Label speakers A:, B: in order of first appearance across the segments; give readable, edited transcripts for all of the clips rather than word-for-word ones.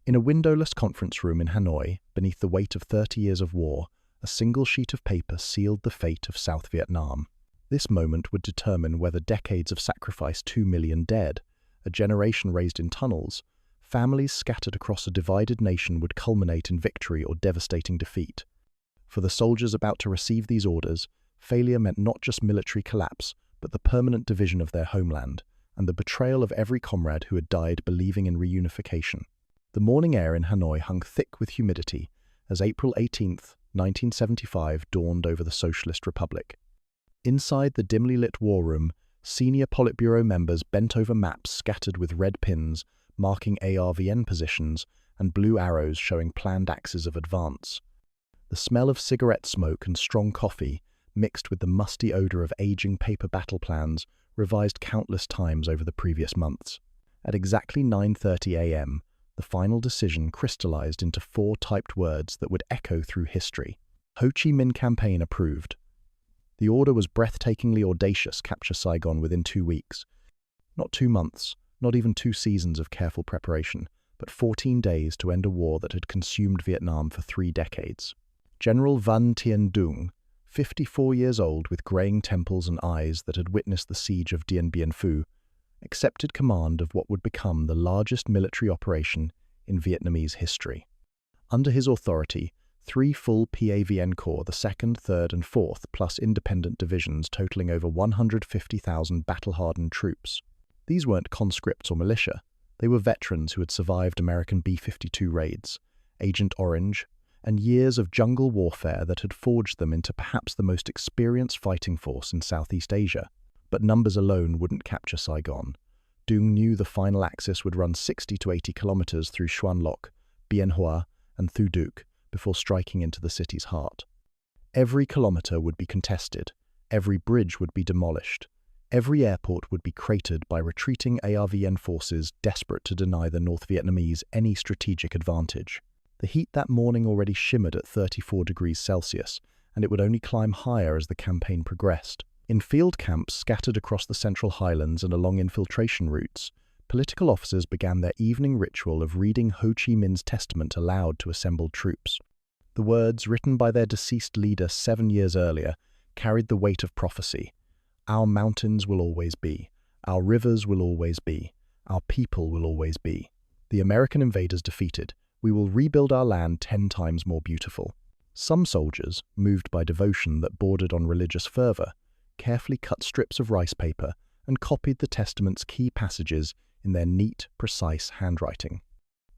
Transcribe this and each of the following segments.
A: In a windowless conference room in Hanoi, beneath the weight of 30 years of war, a single sheet of paper sealed the fate of South Vietnam. This moment would determine whether decades of sacrifice, 2 million dead, a generation raised in tunnels, families scattered across a divided nation would culminate in victory or devastating defeat. For the soldiers about to receive these orders, failure meant not just military collapse, but the permanent division of their homeland, and the betrayal of every comrade who had died believing in reunification. The morning air in Hanoi hung thick with humidity as April 18, 1975 dawned over the Socialist Republic. Inside the dimly lit war room, senior Politburo members bent over maps scattered with red pins marking ARVN positions and blue arrows showing planned axes of advance. The smell of cigarette smoke and strong coffee, mixed with the musty odor of aging paper battle plans, revised countless times over the previous months. At exactly 9:30 a.m., the final decision crystallized into 4 typed words that would echo through history. Ho Chi Minh campaign approved. The order was breathtakingly audacious: capture Saigon within 2 weeks. Not 2 months, not even 2 seasons of careful preparation, but 14 days to end a war that had consumed Vietnam for 3 decades. General Văn Tiến Dũng, 54 years old with graying temples and eyes that had witnessed the siege of Dien Bien Phu, accepted command of what would become the largest military operation in Vietnamese history. Under his authority, 3 full PAVN corps, the 2nd, 3rd and 4th, plus independent divisions totaling over 150,000 battle-hardened troops. These weren't conscripts or militia. They were veterans who had survived American B-52 raids, Agent Orange, and years of jungle warfare that had forged them into perhaps the most experienced fighting force in Southeast Asia. But numbers alone wouldn't capture Saigon. Dung knew the final axis would run 60 to 80 kilometers through Xuân Lộc, Bien Hoa, and Thu Duc before striking into the city's heart. Every kilometer would be contested, every bridge would be demolished, every airport would be cratered by retreating ARVN forces desperate to deny the North Vietnamese any strategic advantage. The heat that morning already shimmered at 34 degrees Celsius, and it would only climb higher as the campaign progressed. In field camps scattered across the Central Highlands and along infiltration routes, political officers began their evening ritual of reading Ho Chi Minh's testament aloud to assembled troops. The words, written by their deceased leader 7 years earlier, carried the weight of prophecy. Our mountains will always be. Our rivers will always be. Our people will always be. The American invaders defeated. We will rebuild our land 10 times more beautiful. Some soldiers, moved by devotion that bordered on religious fervor, carefully cut strips of rice paper and copied the testament's key passages in their neat, precise handwriting.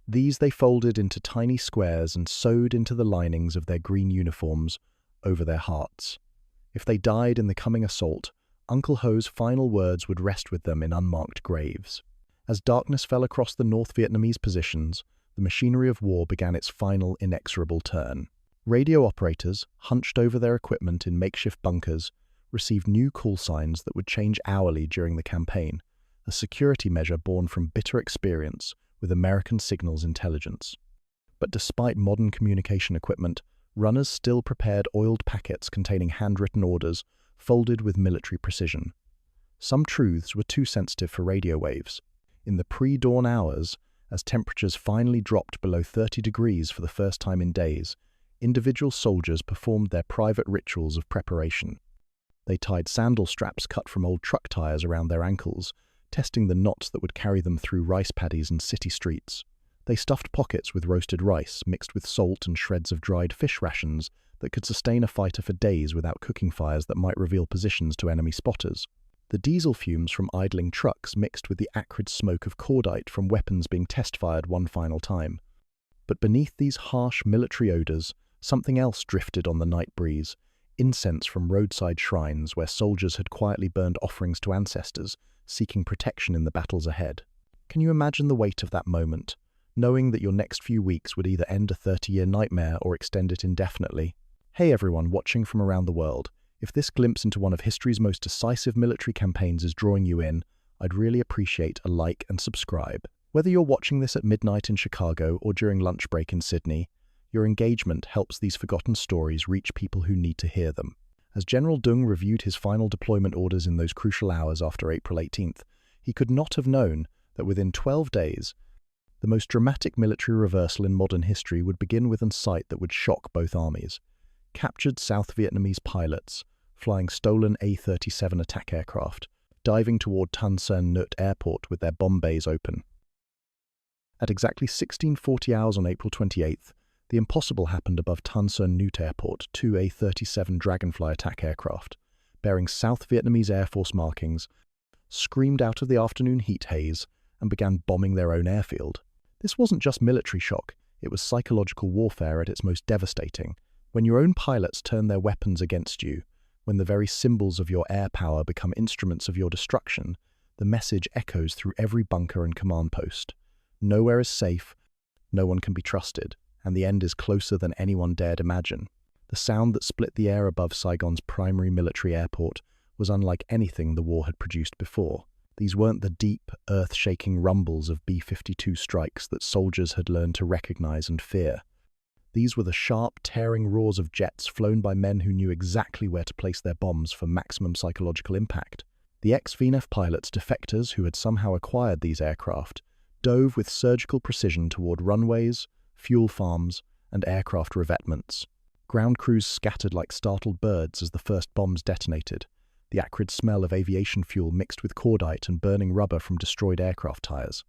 A: These they folded into tiny squares and sewed into the linings of their green uniforms over their hearts. If they died in the coming assault, Uncle Ho's final words would rest with them in unmarked graves. As darkness fell across the North Vietnamese positions, the machinery of war began its final inexorable turn. Radio operators, hunched over their equipment in makeshift bunkers, received new call signs that would change hourly during the campaign, a security measure born from bitter experience with American signals intelligence. But despite modern communication equipment, runners still prepared oiled packets containing handwritten orders, folded with military precision. Some truths were too sensitive for radio waves. In the pre-dawn hours, as temperatures finally dropped below 30 degrees for the first time in days, individual soldiers performed their private rituals of preparation. They tied sandal straps cut from old truck tires around their ankles, testing the knots that would carry them through rice paddies and city streets. They stuffed pockets with roasted rice, mixed with salt and shreds of dried fish rations that could sustain a fighter for days without cooking fires that might reveal positions to enemy spotters. The diesel fumes from idling trucks mixed with the acrid smoke of cordite from weapons being test-fired one final time. But beneath these harsh military odors, something else drifted on the night breeze, incense from roadside shrines where soldiers had quietly burned offerings to ancestors, seeking protection in the battles ahead. Can you imagine the weight of that moment, knowing that your next few weeks would either end a 30-year nightmare or extend it indefinitely? Hey everyone watching from around the world, if this glimpse into one of history's most decisive military campaigns is drawing you in, I'd really appreciate a like and subscribe. Whether you're watching this at midnight in Chicago or during lunch break in Sydney, your engagement helps these forgotten stories reach people who need to hear them. As General Dung reviewed his final deployment orders in those crucial hours after April 18th, he could not have known that within 12 days, The most dramatic military reversal in modern history would begin with a sight that would shock both armies. Captured South Vietnamese pilots, flying stolen A-37 attack aircraft, diving toward Tân Sơn Nhứt Airport with their bomb bays open. At exactly 1640 hours on April 28th, the impossible happened above Tân Sơn Nhứt Airport. Two A-37 Dragonfly attack aircraft, bearing South Vietnamese Air Force markings, screamed out of the afternoon heat haze and began bombing their own airfield. This wasn't just military shock, it was psychological warfare at its most devastating. When your own pilots turn their weapons against you, when the very symbols of your air power become instruments of your destruction, the message echoes through every bunker and command post. Nowhere is safe, no one can be trusted, and the end is closer than anyone dared imagine. The sound that split the air above Saigon's primary military airport was unlike anything the war had produced before. These weren't the deep, earth-shaking rumbles of B-52 strikes that soldiers had learned to recognize and fear. These were the sharp, tearing roars of jets flown by men who knew exactly where to place their bombs for maximum psychological impact. The ex-VNAF pilots, defectors who had somehow acquired these aircraft, dove with surgical precision toward runways, fuel farms, and aircraft revetments. Ground crews scattered like startled birds as the first bombs detonated, the acrid smell of aviation fuel mixed with cordite and burning rubber from destroyed aircraft tires.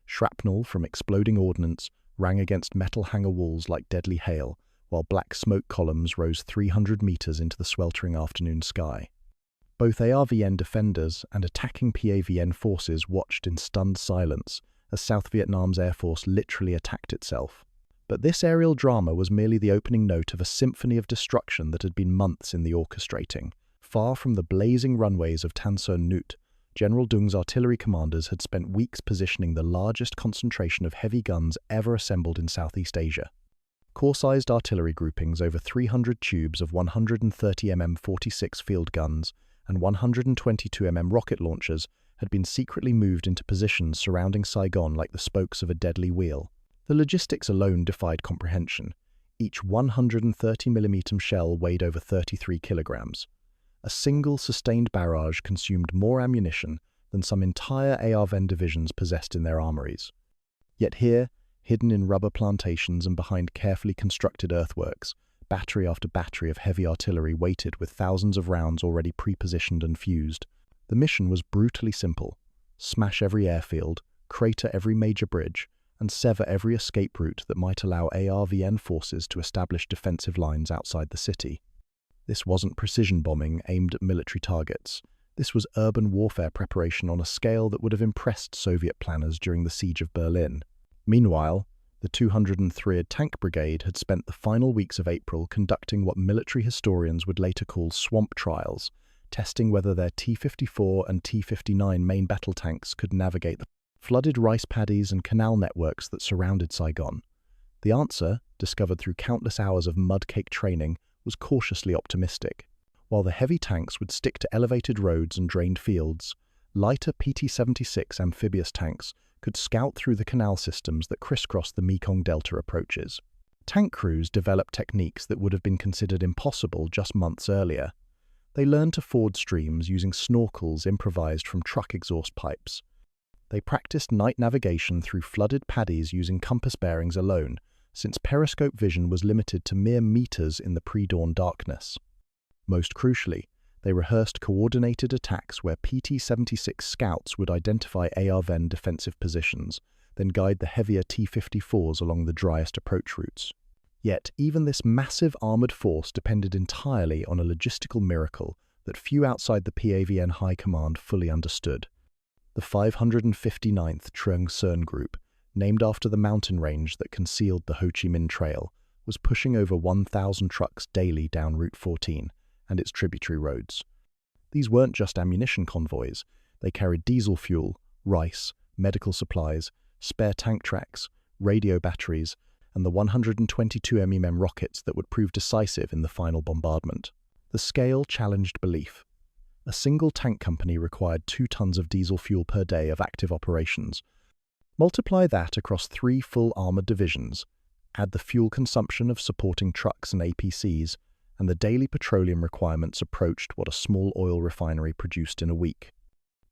A: Shrapnel from exploding ordnance rang against metal hangar walls like deadly hail, while black smoke columns rose 300 meters into the sweltering afternoon sky. Both ARVN defenders and attacking PAVN forces watched in stunned silence as South Vietnam's Air Force literally attacked itself. But this aerial drama was merely the opening note of a symphony of destruction that had been months in the orchestrating. Far from the blazing runways of Tân Sơn Nhứt, General Dung's artillery commanders had spent weeks positioning the largest concentration of heavy guns ever assembled in Southeast Asia. Corps-sized artillery groupings over 300 tubes of 130 mm 46 field guns and 122 mm rocket launchers had been secretly moved into positions surrounding Saigon like the spokes of a deadly wheel. The logistics alone defied comprehension. Each 130 mm shell weighed over 33 kilograms. A single sustained barrage consumed more ammunition than some entire ARVN divisions possessed in their armories. Yet here, hidden in rubber plantations and behind carefully constructed earthworks, battery after battery of heavy artillery waited with thousands of rounds already pre-positioned and fused. The mission was brutally simple: smash every airfield, crater every major bridge, and sever every escape route that might allow ARVN forces to establish defensive lines outside the city. This wasn't precision bombing aimed at military targets. This was urban warfare preparation on a scale that would have impressed Soviet planners during the siege of Berlin. Meanwhile, the 203rd Tank Brigade had spent the final weeks of April conducting what military historians would later call swamp trials, testing whether their T-54 and T-59 main battle tanks could navigate the flooded rice paddies and canal networks that surrounded Saigon. The answer, discovered through countless hours of mud-caked training, was cautiously optimistic. While the heavy tanks would stick to elevated roads and drained fields, lighter PT-76 amphibious tanks could scout through the canal systems that crisscrossed the Mekong Delta approaches. Tank crews developed techniques that would have been considered impossible just months earlier. They learned to ford streams using snorkels improvised from truck exhaust pipes. They practiced night navigation through flooded paddies using compass bearings alone, since periscope vision was limited to mere meters in the pre-dawn darkness. Most crucially, they rehearsed coordinated attacks where PT-76 scouts would identify ARVN defensive positions, then guide the heavier T-54s along the driest approach routes. Yet, even this massive armoured force depended entirely on a logistical miracle that few outside the PAVN High Command fully understood. The 559th Truong Son Group, named after the mountain range that concealed the Ho Chi Minh Trail, was pushing over 1,000 trucks daily down Route 14 and its tributary roads. These weren't just ammunition convoys. They carried diesel fuel, rice, medical supplies, spare tank tracks, radio batteries, and the 122 mm rockets that would prove decisive in the final bombardment. The scale challenged belief. A single tank company required 2 tons of diesel fuel per day of active operations. Multiply that across 3 full armoured divisions, add the fuel consumption of supporting trucks and APCs, and the daily petroleum requirements approached what a small oil refinery produced in a week.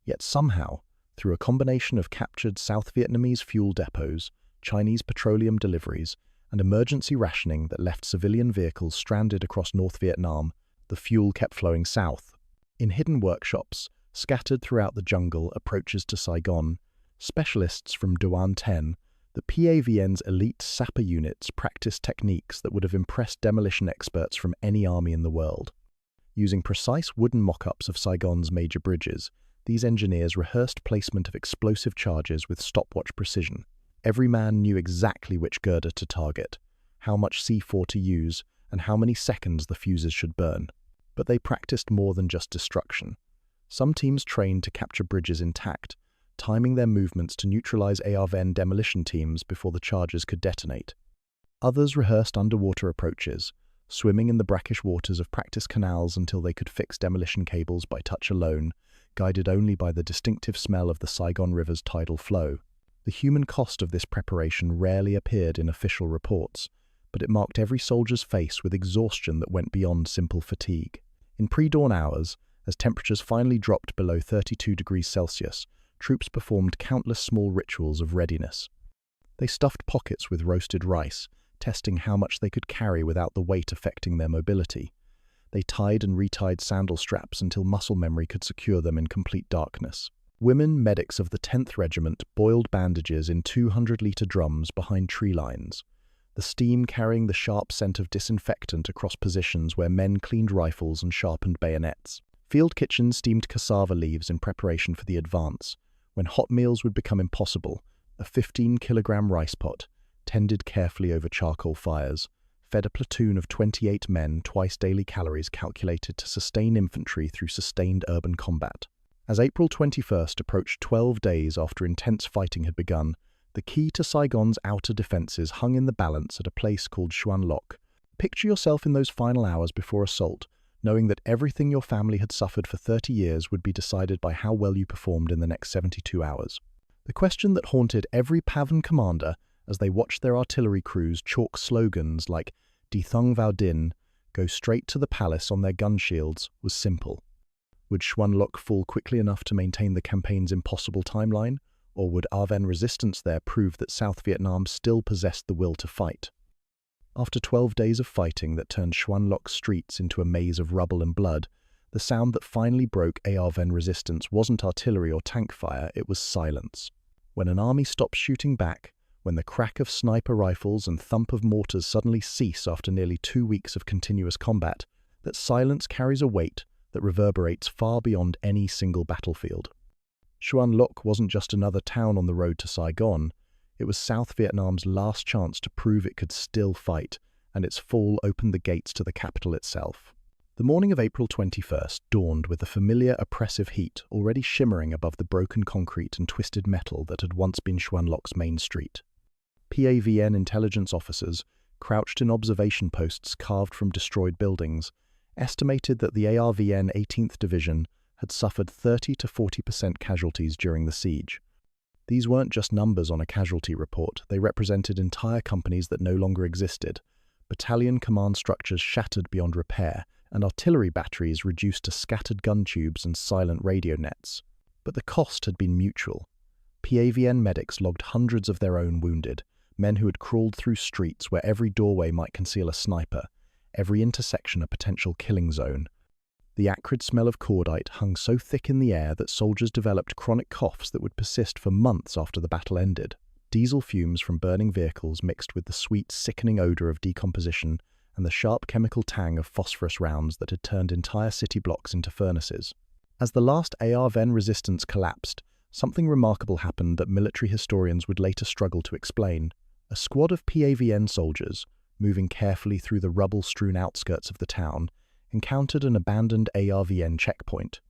A: Yet somehow, Through a combination of captured South Vietnamese fuel depots, Chinese petroleum deliveries, and emergency rationing that left civilian vehicles stranded across North Vietnam, the fuel kept flowing south. In hidden workshops, scattered throughout the jungle approaches to Saigon, specialists from Doan 10, the PAVN's elite sapper units practiced techniques that would have impressed demolition experts from any army in the world. Using precise wooden mock-ups of Saigon's major bridges, these engineers rehearsed placement of explosive charges with stopwatch precision. Every man knew exactly which girder to target, how much C4 to use, and how many seconds the fuses should burn. But they practiced more than just destruction. Some teams trained to capture bridges intact, timing their movements to neutralize ARVN demolition teams before the charges could detonate. Others rehearsed underwater approaches, swimming in the brackish waters of practice canals until they could fix demolition cables by touch alone, guided only by the distinctive smell of the Saigon River's tidal flow. The human cost of this preparation rarely appeared in official reports, but it marked every soldier's face with exhaustion that went beyond simple fatigue. In pre-dawn hours, as temperatures finally dropped below 32 degrees Celsius, troops performed countless small rituals of readiness. They stuffed pockets with roasted rice, testing how much they could carry without the weight affecting their mobility. They tied and retied sandal straps until muscle memory could secure them in complete darkness. Women medics of the 10th Regiment boiled bandages in 200-litre drums behind tree lines, the steam carrying the sharp scent of disinfectant across positions where men cleaned rifles and sharpened bayonets. Field kitchens steamed cassava leaves in preparation for the advance. When hot meals would become impossible, a 15-kilogram rice pot, tended carefully over charcoal fires, fed a platoon of 28 men twice daily calories calculated to sustain infantry through sustained urban combat. As April 21st approached 12 days after intense fighting had begun, the key to Saigon's outer defences hung in the balance at a place called Xuân Lộc. Picture yourself in those final hours before assault, knowing that everything your family had suffered for 30 years would be decided by how well you performed in the next 72 hours. The question that haunted every PAVN commander as they watched their artillery crews chalk slogans like "Đi Thong Vào Din," go straight to the palace on their gun shields, was simple. Would Xuân Lộc fall quickly enough to maintain the campaign's impossible timeline, or would ARVN resistance there prove that South Vietnam still possessed the will to fight? After 12 days of fighting that turned Xuân Loc's streets into a maze of rubble and blood, the sound that finally broke ARVN resistance wasn't artillery or tank fire, it was silence. When an army stops shooting back, when the crack of sniper rifles and thump of mortars suddenly cease after nearly 2 weeks of continuous combat, that silence carries a weight that reverberates far beyond any single battlefield. Xuân Lộc wasn't just another town on the road to Saigon, it was South Vietnam's last chance to prove it could still fight, and its fall opened the gates to the capital itself. The morning of April 21st dawned with the familiar oppressive heat already shimmering above the broken concrete and twisted metal that had once been Xuân Loc's main street. PAVN intelligence officers, crouched in observation posts carved from destroyed buildings, estimated that the ARVN 18th Division had suffered 30 to 40% casualties during the siege. These weren't just numbers on a casualty report, they represented entire companies that no longer existed, battalion command structures shattered beyond repair, and artillery batteries reduced to scattered gun tubes and silent radio nets. But the cost had been mutual. PAVN medics logged hundreds of their own wounded, men who had crawled through streets where every doorway might conceal a sniper, every intersection a potential killing zone. The acrid smell of cordite hung so thick in the air that soldiers developed chronic coughs that would persist for months after the battle ended. Diesel fumes from burning vehicles mixed with the sweet, sickening odour of decomposition and the sharp chemical tang of phosphorus rounds that had turned entire city blocks into furnaces. As the last ARVN resistance collapsed, something remarkable happened that military historians would later struggle to explain. A squad of PAVN soldiers, moving carefully through the rubble-strewn outskirts of the town, encountered an abandoned ARVN checkpoint.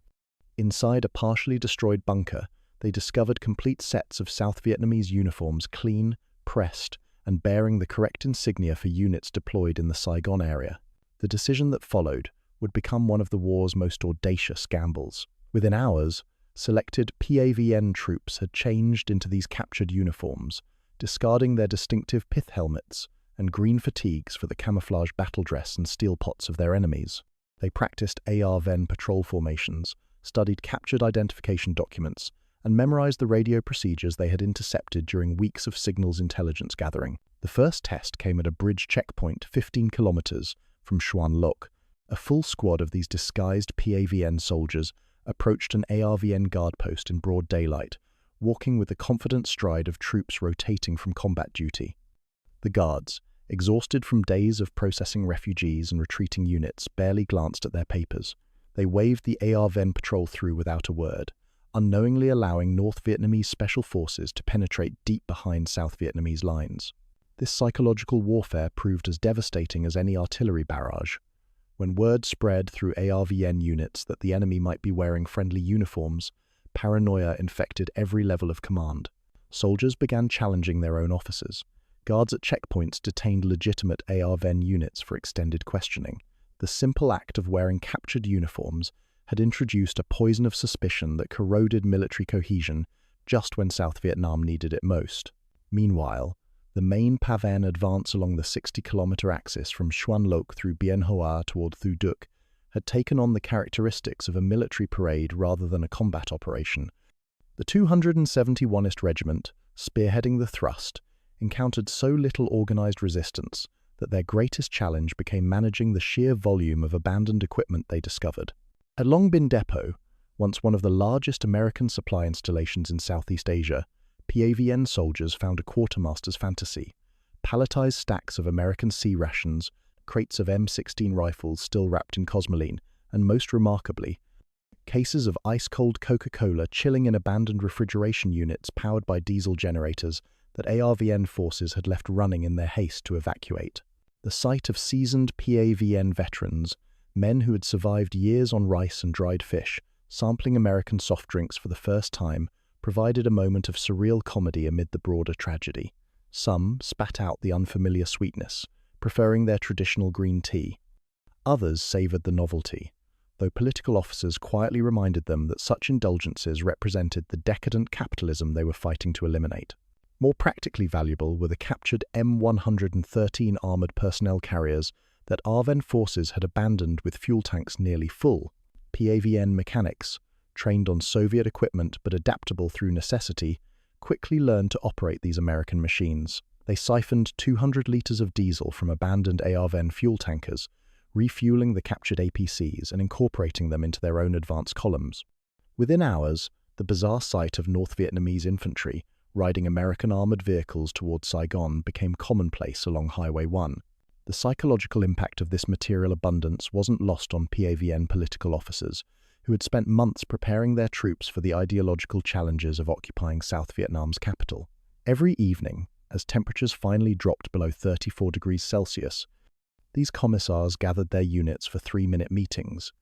A: Inside a partially destroyed bunker, they discovered complete sets of South Vietnamese uniforms clean, pressed, and bearing the correct insignia for units deployed in the Saigon area. The decision that followed would become one of the war's most audacious gambles. Within hours, selected PAVN troops had changed into these captured uniforms, discarding their distinctive pith helmets and green fatigues for the camouflage battle dress and steel pots of their enemies. They practiced ARVN patrol formations, studied captured identification documents, and memorized the radio procedures they had intercepted during weeks of signals intelligence gathering. The first test came at a bridge checkpoint 15 kilometers from Xuân Lộc. A full squad of these disguised PAVN soldiers approached an ARVN guard post in broad daylight, walking with the confident stride of troops rotating from combat duty. The guards, exhausted from days of processing refugees and retreating units, barely glanced at their papers. They waved the ARVN patrol through without a word, unknowingly allowing North Vietnamese special forces to penetrate deep behind South Vietnamese lines. This psychological warfare proved as devastating as any artillery barrage. When word spread through ARVN units that the enemy might be wearing friendly uniforms, paranoia infected every level of command. Soldiers began challenging their own officers. Guards at checkpoints detained legitimate ARVN units for extended questioning. The simple act of wearing captured uniforms had introduced a poison of suspicion that corroded military cohesion just when South Vietnam needed it most. Meanwhile, the main PAVN advance along the 60-kilometer axis from Xuân Lộc through Bien Hoa toward Thu Duc had taken on the characteristics of a military parade rather than a combat operation. The 271st Regiment, spearheading the thrust, encountered so little organized resistance that their greatest challenge became managing the sheer volume of abandoned equipment they discovered. At Long Binh Depot, once one of the largest American supply installations in Southeast Asia, PAVN soldiers found a quartermaster's fantasy: palletized stacks of American sea rations, crates of M16 rifles still wrapped in cosmoline, and most remarkably, cases of ice-cold Coca-Cola chilling in abandoned refrigeration units powered by diesel generators that ARVN forces had left running in their haste to evacuate. The sight of seasoned PAVN veterans, men who had survived years on rice and dried fish, sampling American soft drinks for the first time, provided a moment of surreal comedy amid the broader tragedy. Some spat out the unfamiliar sweetness, preferring their traditional green tea. Others savoured the novelty, though political officers quietly reminded them that such indulgences represented the decadent capitalism they were fighting to eliminate. More practically valuable were the captured M113 armoured personnel carriers that ARVN forces had abandoned with fuel tanks nearly full. PAVN mechanics, trained on Soviet equipment but adaptable through necessity, quickly learned to operate these American machines. They siphoned 200 litres of diesel from abandoned ARVN fuel tankers, refueling the captured APCs and incorporating them into their own advance columns. Within hours, the bizarre sight of North Vietnamese infantry riding American armoured vehicles towards Saigon became commonplace along Highway 1. The psychological impact of this material abundance wasn't lost on PAVN political officers, who had spent months preparing their troops for the ideological challenges of occupying South Vietnam's capital. Every evening, as temperatures finally dropped below 34 degrees Celsius, these commissars gathered their units for 3-minute meetings,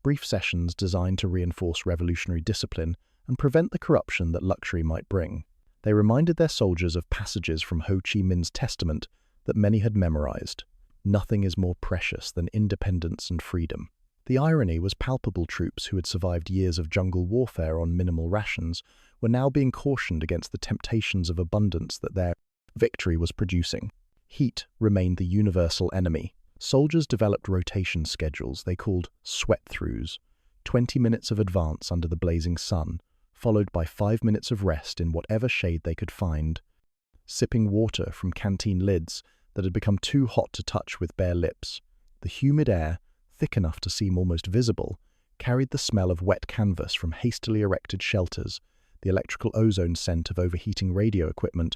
A: brief sessions designed to reinforce revolutionary discipline and prevent the corruption that luxury might bring. They reminded their soldiers of passages from Ho Chi Minh's testament that many had memorized. Nothing is more precious than independence and freedom. The irony was palpable. Troops who had survived years of jungle warfare on minimal rations were now being cautioned against the temptations of abundance that their victory was producing. Heat remained the universal enemy. Soldiers developed rotation schedules they called sweat-throughs, 20 minutes of advance under the blazing sun, followed by 5 minutes of rest in whatever shade they could find. Sipping water from canteen lids that had become too hot to touch with bare lips, the humid air, thick enough to seem almost visible, carried the smell of wet canvas from hastily erected shelters, the electrical ozone scent of overheating radio equipment,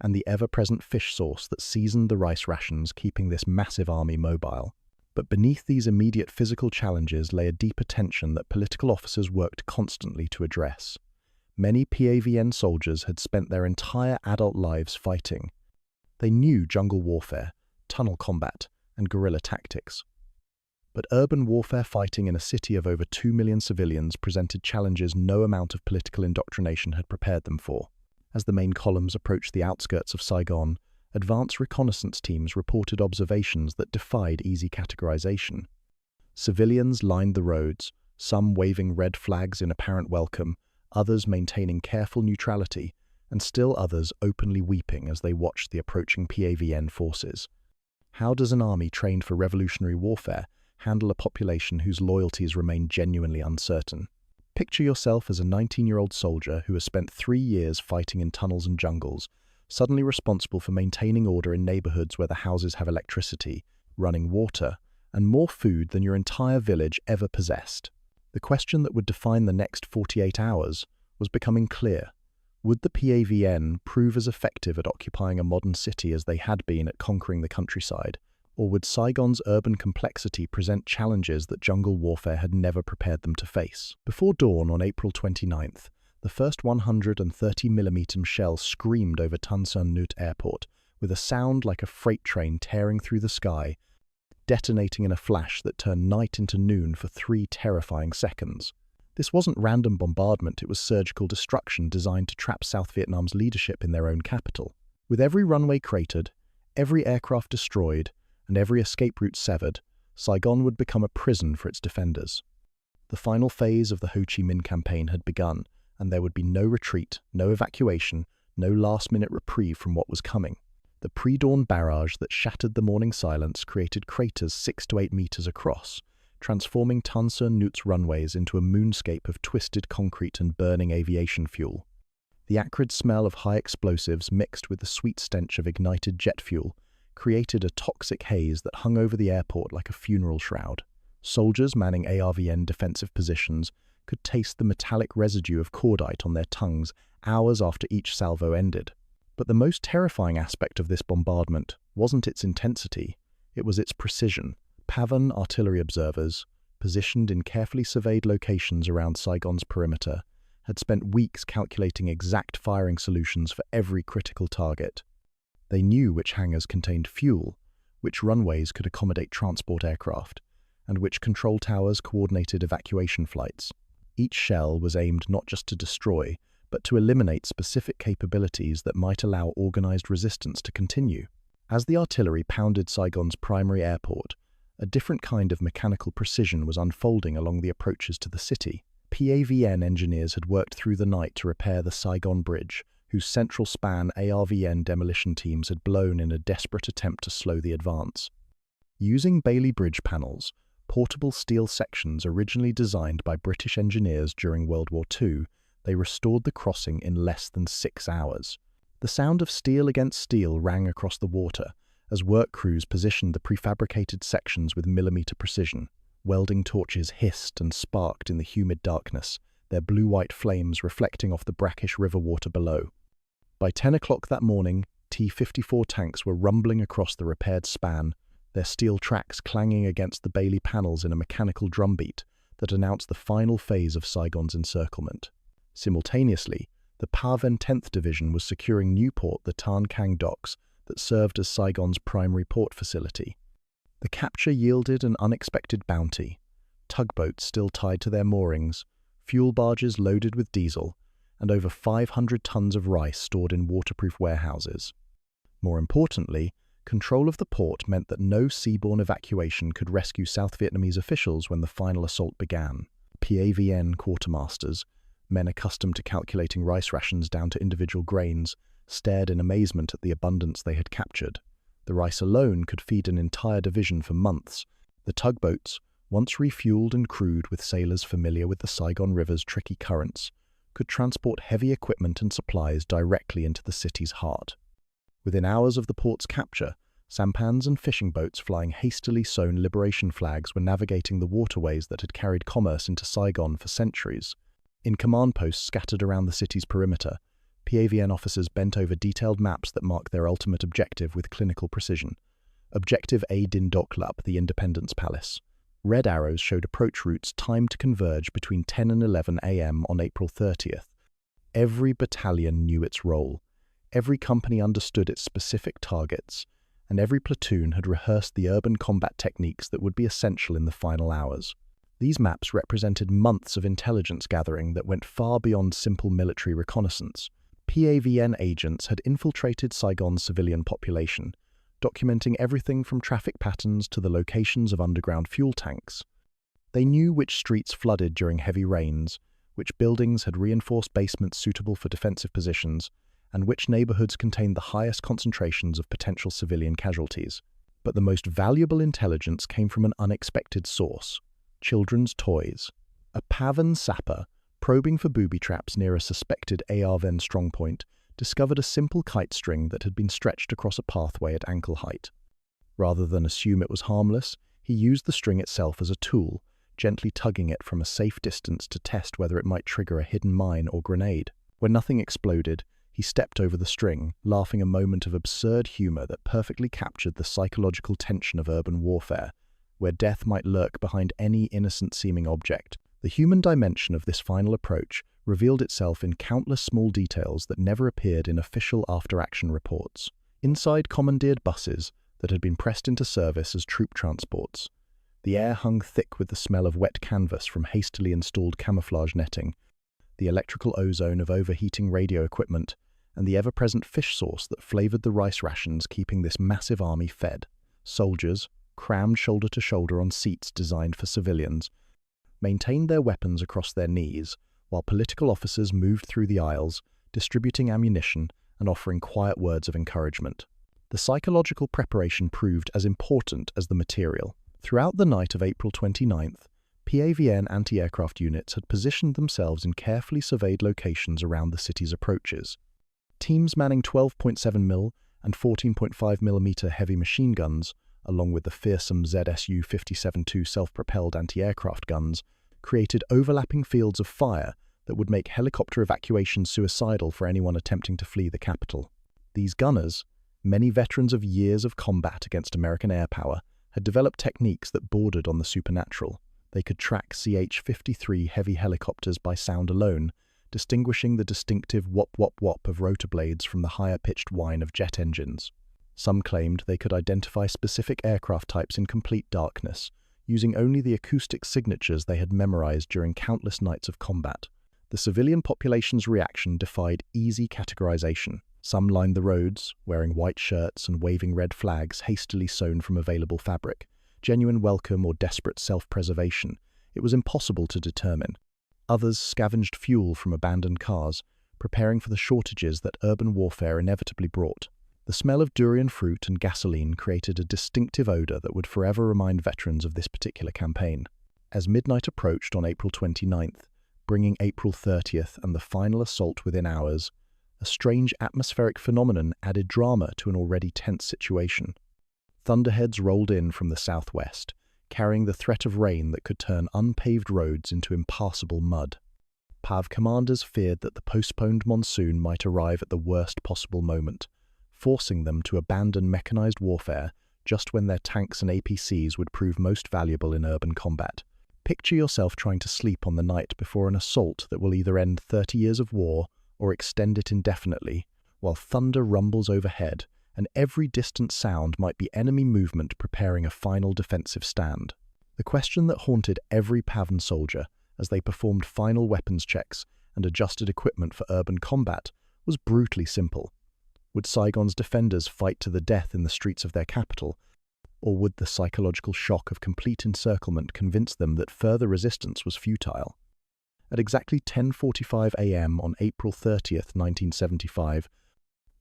A: and the ever-present fish sauce that seasoned the rice rations, keeping this massive army mobile. But beneath these immediate physical challenges lay a deeper tension that political officers worked constantly to address. Many PAVN soldiers had spent their entire adult lives fighting. They knew jungle warfare, tunnel combat, and guerrilla tactics. But urban warfare fighting in a city of over 2 million civilians presented challenges no amount of political indoctrination had prepared them for. As the main columns approached the outskirts of Saigon, advance reconnaissance teams reported observations that defied easy categorization. Civilians lined the roads, some waving red flags in apparent welcome, others maintaining careful neutrality, and still others openly weeping as they watched the approaching PAVN forces. How does an army trained for revolutionary warfare handle a population whose loyalties remain genuinely uncertain? Picture yourself as a 19-year-old soldier who has spent 3 years fighting in tunnels and jungles, suddenly responsible for maintaining order in neighborhoods where the houses have electricity, running water, and more food than your entire village ever possessed. The question that would define the next 48 hours was becoming clear. Would the PAVN prove as effective at occupying a modern city as they had been at conquering the countryside? Or would Saigon's urban complexity present challenges that jungle warfare had never prepared them to face? Before dawn on April 29th, the first 130mm shell screamed over Tân Sơn Nhứt Airport, with a sound like a freight train tearing through the sky, detonating in a flash that turned night into noon for 3 terrifying seconds. This wasn't random bombardment, it was surgical destruction designed to trap South Vietnam's leadership in their own capital. With every runway cratered, every aircraft destroyed, and every escape route severed, Saigon would become a prison for its defenders. The final phase of the Ho Chi Minh campaign had begun, and there would be no retreat, no evacuation, no last-minute reprieve from what was coming. The pre-dawn barrage that shattered the morning silence created craters 6 to 8 meters across, transforming Tân Sơn Nhứt's runways into a moonscape of twisted concrete and burning aviation fuel. The acrid smell of high explosives mixed with the sweet stench of ignited jet fuel created a toxic haze that hung over the airport like a funeral shroud. Soldiers manning ARVN defensive positions could taste the metallic residue of cordite on their tongues hours after each salvo ended. But the most terrifying aspect of this bombardment wasn't its intensity, it was its precision. PAVN artillery observers, positioned in carefully surveyed locations around Saigon's perimeter, had spent weeks calculating exact firing solutions for every critical target. They knew which hangars contained fuel, which runways could accommodate transport aircraft, and which control towers coordinated evacuation flights. Each shell was aimed not just to destroy, but to eliminate specific capabilities that might allow organized resistance to continue. As the artillery pounded Saigon's primary airport, a different kind of mechanical precision was unfolding along the approaches to the city. PAVN engineers had worked through the night to repair the Saigon Bridge, whose central span ARVN demolition teams had blown in a desperate attempt to slow the advance. Using Bailey Bridge panels, portable steel sections originally designed by British engineers during World War II, they restored the crossing in less than 6 hours. The sound of steel against steel rang across the water as work crews positioned the prefabricated sections with millimeter precision. Welding torches hissed and sparked in the humid darkness, their blue-white flames reflecting off the brackish river water below. By 10 o'clock that morning, T-54 tanks were rumbling across the repaired span, their steel tracks clanging against the Bailey panels in a mechanical drumbeat that announced the final phase of Saigon's encirclement. Simultaneously, the PAVN 10th Division was securing Newport, the Tan Cang docks that served as Saigon's primary port facility. The capture yielded an unexpected bounty: tugboats still tied to their moorings, fuel barges loaded with diesel, and over 500 tons of rice stored in waterproof warehouses. More importantly, control of the port meant that no seaborne evacuation could rescue South Vietnamese officials when the final assault began. PAVN quartermasters, men accustomed to calculating rice rations down to individual grains, stared in amazement at the abundance they had captured. The rice alone could feed an entire division for months. The tugboats, once refueled and crewed with sailors familiar with the Saigon River's tricky currents, could transport heavy equipment and supplies directly into the city's heart. Within hours of the port's capture, sampans and fishing boats flying hastily sewn liberation flags were navigating the waterways that had carried commerce into Saigon for centuries. In command posts scattered around the city's perimeter, PAVN officers bent over detailed maps that marked their ultimate objective with clinical precision. Objective A Din Doc Lup, the Independence Palace. Red arrows showed approach routes timed to converge between 10 and 11 a.m. on April 30th. Every battalion knew its role. Every company understood its specific targets, and every platoon had rehearsed the urban combat techniques that would be essential in the final hours. These maps represented months of intelligence gathering that went far beyond simple military reconnaissance. PAVN agents had infiltrated Saigon's civilian population, documenting everything from traffic patterns to the locations of underground fuel tanks. They knew which streets flooded during heavy rains, which buildings had reinforced basements suitable for defensive positions, and which neighborhoods contained the highest concentrations of potential civilian casualties. But the most valuable intelligence came from an unexpected source: children's toys. A PAVN sapper, probing for booby traps near a suspected ARVN strongpoint, discovered a simple kite string that had been stretched across a pathway at ankle height. Rather than assume it was harmless, he used the string itself as a tool, gently tugging it from a safe distance to test whether it might trigger a hidden mine or grenade. When nothing exploded, he stepped over the string, laughing a moment of absurd humor that perfectly captured the psychological tension of urban warfare, where death might lurk behind any innocent-seeming object. The human dimension of this final approach revealed itself in countless small details that never appeared in official after-action reports. Inside commandeered buses that had been pressed into service as troop transports, the air hung thick with the smell of wet canvas from hastily installed camouflage netting, the electrical ozone of overheating radio equipment, and the ever-present fish sauce that flavored the rice rations keeping this massive army fed. Soldiers, crammed shoulder to shoulder on seats designed for civilians, maintained their weapons across their knees, while political officers moved through the aisles, distributing ammunition and offering quiet words of encouragement. The psychological preparation proved as important as the material. Throughout the night of April 29th, PAVN anti-aircraft units had positioned themselves in carefully surveyed locations around the city's approaches. Teams manning 12.7mm and 14.5mm heavy machine guns, along with the fearsome ZSU-57-2 self-propelled anti-aircraft guns, created overlapping fields of fire that would make helicopter evacuation suicidal for anyone attempting to flee the capital. These gunners, many veterans of years of combat against American air power, had developed techniques that bordered on the supernatural. They could track CH-53 heavy helicopters by sound alone, distinguishing the distinctive whop-whop-whop of rotor blades from the higher-pitched whine of jet engines. Some claimed they could identify specific aircraft types in complete darkness, using only the acoustic signatures they had memorized during countless nights of combat. The civilian population's reaction defied easy categorization. Some lined the roads, wearing white shirts and waving red flags hastily sewn from available fabric. Genuine welcome or desperate self-preservation, it was impossible to determine. Others scavenged fuel from abandoned cars, preparing for the shortages that urban warfare inevitably brought. The smell of durian fruit and gasoline created a distinctive odor that would forever remind veterans of this particular campaign. As midnight approached on April 29th, bringing April 30th and the final assault within hours, a strange atmospheric phenomenon added drama to an already tense situation. Thunderheads rolled in from the southwest, carrying the threat of rain that could turn unpaved roads into impassable mud. PAV commanders feared that the postponed monsoon might arrive at the worst possible moment, forcing them to abandon mechanized warfare just when their tanks and APCs would prove most valuable in urban combat. Picture yourself trying to sleep on the night before an assault that will either end 30 years of war or extend it indefinitely, while thunder rumbles overhead, and every distant sound might be enemy movement preparing a final defensive stand. The question that haunted every PAVN soldier as they performed final weapons checks and adjusted equipment for urban combat was brutally simple. Would Saigon's defenders fight to the death in the streets of their capital, or would the psychological shock of complete encirclement convince them that further resistance was futile? At exactly 10:45 a.m. on April 30th, 1975,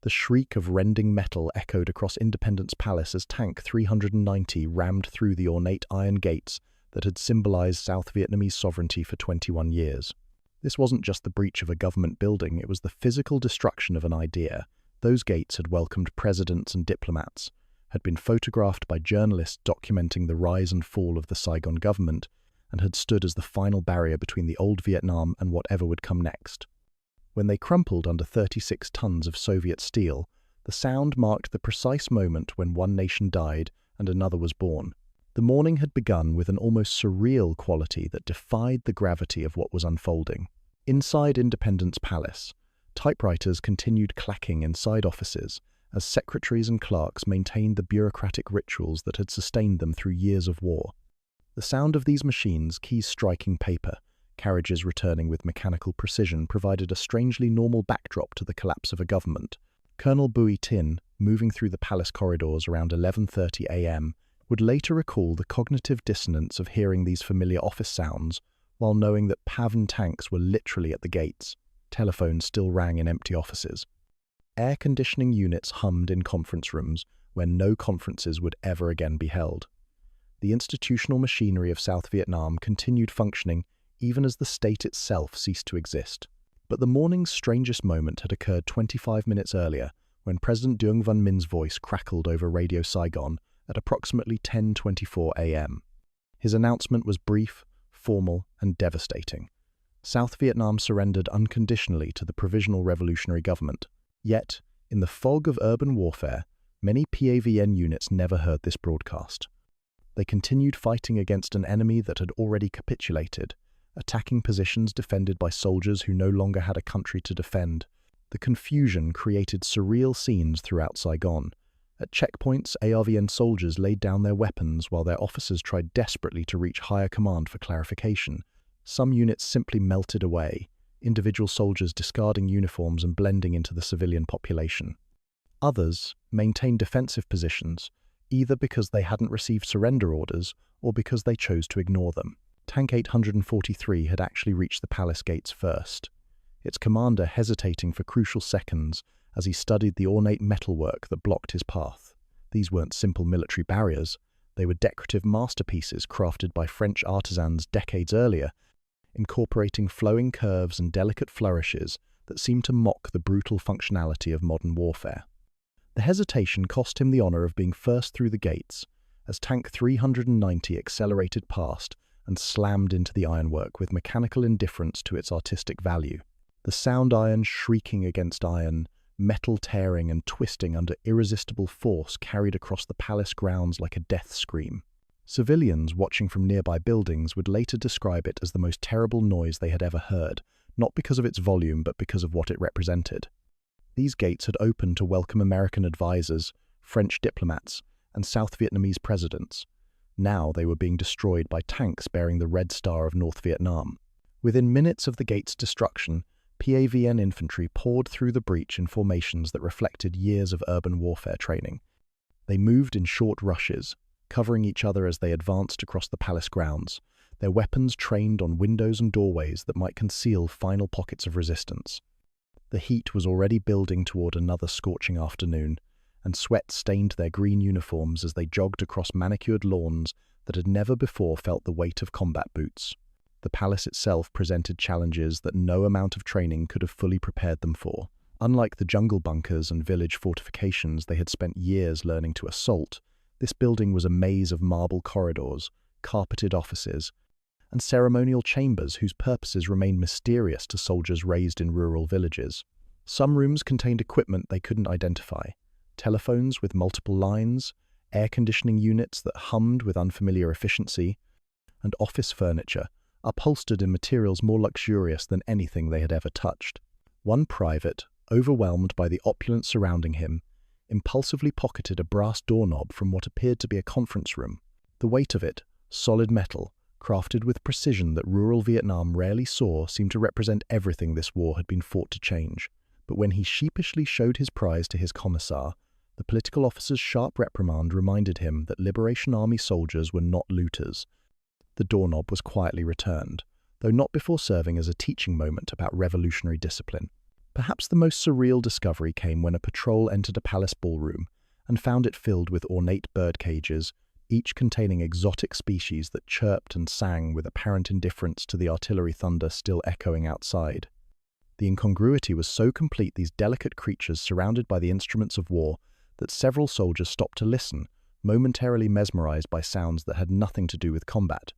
A: the shriek of rending metal echoed across Independence Palace as Tank 390 rammed through the ornate iron gates that had symbolized South Vietnamese sovereignty for 21 years. This wasn't just the breach of a government building, it was the physical destruction of an idea. Those gates had welcomed presidents and diplomats, had been photographed by journalists documenting the rise and fall of the Saigon government, and had stood as the final barrier between the old Vietnam and whatever would come next. When they crumpled under 36 tons of Soviet steel, the sound marked the precise moment when one nation died and another was born. The morning had begun with an almost surreal quality that defied the gravity of what was unfolding. Inside Independence Palace, typewriters continued clacking inside offices as secretaries and clerks maintained the bureaucratic rituals that had sustained them through years of war. The sound of these machines, keys striking paper, carriages returning with mechanical precision, provided a strangely normal backdrop to the collapse of a government. Colonel Bui Tin, moving through the palace corridors around 11:30 a.m., would later recall the cognitive dissonance of hearing these familiar office sounds while knowing that PAVN tanks were literally at the gates. Telephones still rang in empty offices. Air conditioning units hummed in conference rooms where no conferences would ever again be held. The institutional machinery of South Vietnam continued functioning even as the state itself ceased to exist. But the morning's strangest moment had occurred 25 minutes earlier, when President Duong Văn Minh's voice crackled over Radio Saigon at approximately 10:24 a.m. His announcement was brief, formal, and devastating. South Vietnam surrendered unconditionally to the Provisional Revolutionary Government. Yet, in the fog of urban warfare, many PAVN units never heard this broadcast. They continued fighting against an enemy that had already capitulated, attacking positions defended by soldiers who no longer had a country to defend. The confusion created surreal scenes throughout Saigon. At checkpoints, ARVN soldiers laid down their weapons while their officers tried desperately to reach higher command for clarification. Some units simply melted away, individual soldiers discarding uniforms and blending into the civilian population. Others maintained defensive positions, either because they hadn't received surrender orders or because they chose to ignore them. Tank 843 had actually reached the palace gates first, its commander hesitating for crucial seconds as he studied the ornate metalwork that blocked his path. These weren't simple military barriers, they were decorative masterpieces crafted by French artisans decades earlier, incorporating flowing curves and delicate flourishes that seemed to mock the brutal functionality of modern warfare. The hesitation cost him the honor of being first through the gates, as Tank 390 accelerated past and slammed into the ironwork with mechanical indifference to its artistic value. The sound iron shrieking against iron, metal tearing and twisting under irresistible force carried across the palace grounds like a death scream. Civilians watching from nearby buildings would later describe it as the most terrible noise they had ever heard, not because of its volume but because of what it represented. These gates had opened to welcome American advisors, French diplomats, and South Vietnamese presidents. Now they were being destroyed by tanks bearing the Red Star of North Vietnam. Within minutes of the gate's destruction, PAVN infantry poured through the breach in formations that reflected years of urban warfare training. They moved in short rushes, covering each other as they advanced across the palace grounds, their weapons trained on windows and doorways that might conceal final pockets of resistance. The heat was already building toward another scorching afternoon, and sweat stained their green uniforms as they jogged across manicured lawns that had never before felt the weight of combat boots. The palace itself presented challenges that no amount of training could have fully prepared them for. Unlike the jungle bunkers and village fortifications they had spent years learning to assault, this building was a maze of marble corridors, carpeted offices, and ceremonial chambers whose purposes remained mysterious to soldiers raised in rural villages. Some rooms contained equipment they couldn't identify, telephones with multiple lines, air conditioning units that hummed with unfamiliar efficiency, and office furniture, upholstered in materials more luxurious than anything they had ever touched. One private, overwhelmed by the opulence surrounding him, impulsively pocketed a brass doorknob from what appeared to be a conference room. The weight of it, solid metal, crafted with precision that rural Vietnam rarely saw, seemed to represent everything this war had been fought to change. But when he sheepishly showed his prize to his commissar, the political officer's sharp reprimand reminded him that Liberation Army soldiers were not looters. The doorknob was quietly returned, though not before serving as a teaching moment about revolutionary discipline. Perhaps the most surreal discovery came when a patrol entered a palace ballroom and found it filled with ornate bird cages, each containing exotic species that chirped and sang with apparent indifference to the artillery thunder still echoing outside. The incongruity was so complete, these delicate creatures surrounded by the instruments of war, that several soldiers stopped to listen, momentarily mesmerized by sounds that had nothing to do with combat.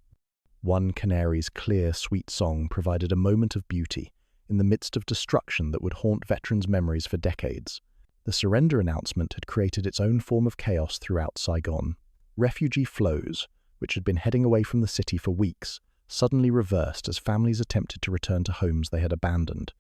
A: One canary's clear, sweet song provided a moment of beauty in the midst of destruction that would haunt veterans' memories for decades. The surrender announcement had created its own form of chaos throughout Saigon. Refugee flows, which had been heading away from the city for weeks, suddenly reversed as families attempted to return to homes they had abandoned.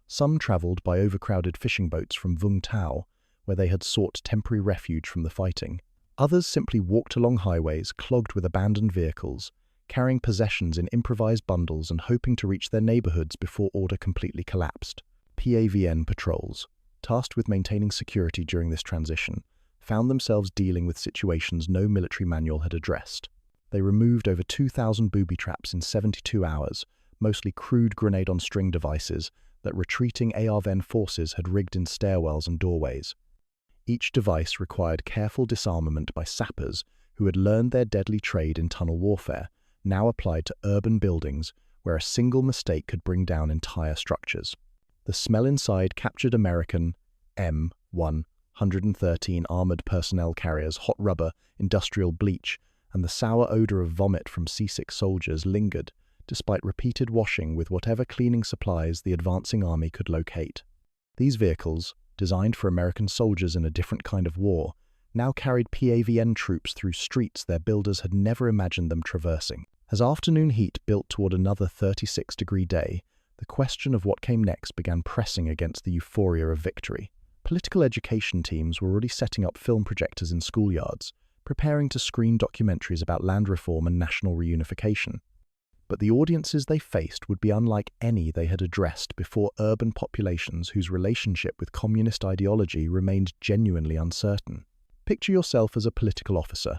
A: Some traveled by overcrowded fishing boats from Vung Tau, where they had sought temporary refuge from the fighting. Others simply walked along highways clogged with abandoned vehicles, carrying possessions in improvised bundles and hoping to reach their neighborhoods before order completely collapsed. PAVN patrols, tasked with maintaining security during this transition, found themselves dealing with situations no military manual had addressed. They removed over 2,000 booby traps in 72 hours, mostly crude grenade-on-string devices that retreating ARVN forces had rigged in stairwells and doorways. Each device required careful disarmament by sappers who had learned their deadly trade in tunnel warfare, now applied to urban buildings where a single mistake could bring down entire structures. The smell inside captured American M113 armored personnel carriers, hot rubber, industrial bleach, and the sour odor of vomit from seasick soldiers lingered, despite repeated washing with whatever cleaning supplies the advancing army could locate. These vehicles, designed for American soldiers in a different kind of war, now carried PAVN troops through streets their builders had never imagined them traversing. As afternoon heat built toward another 36-degree day, the question of what came next began pressing against the euphoria of victory. Political education teams were already setting up film projectors in schoolyards, preparing to screen documentaries about land reform and national reunification. But the audiences they faced would be unlike any they had addressed before urban populations whose relationship with communist ideology remained genuinely uncertain. Picture yourself as a political officer,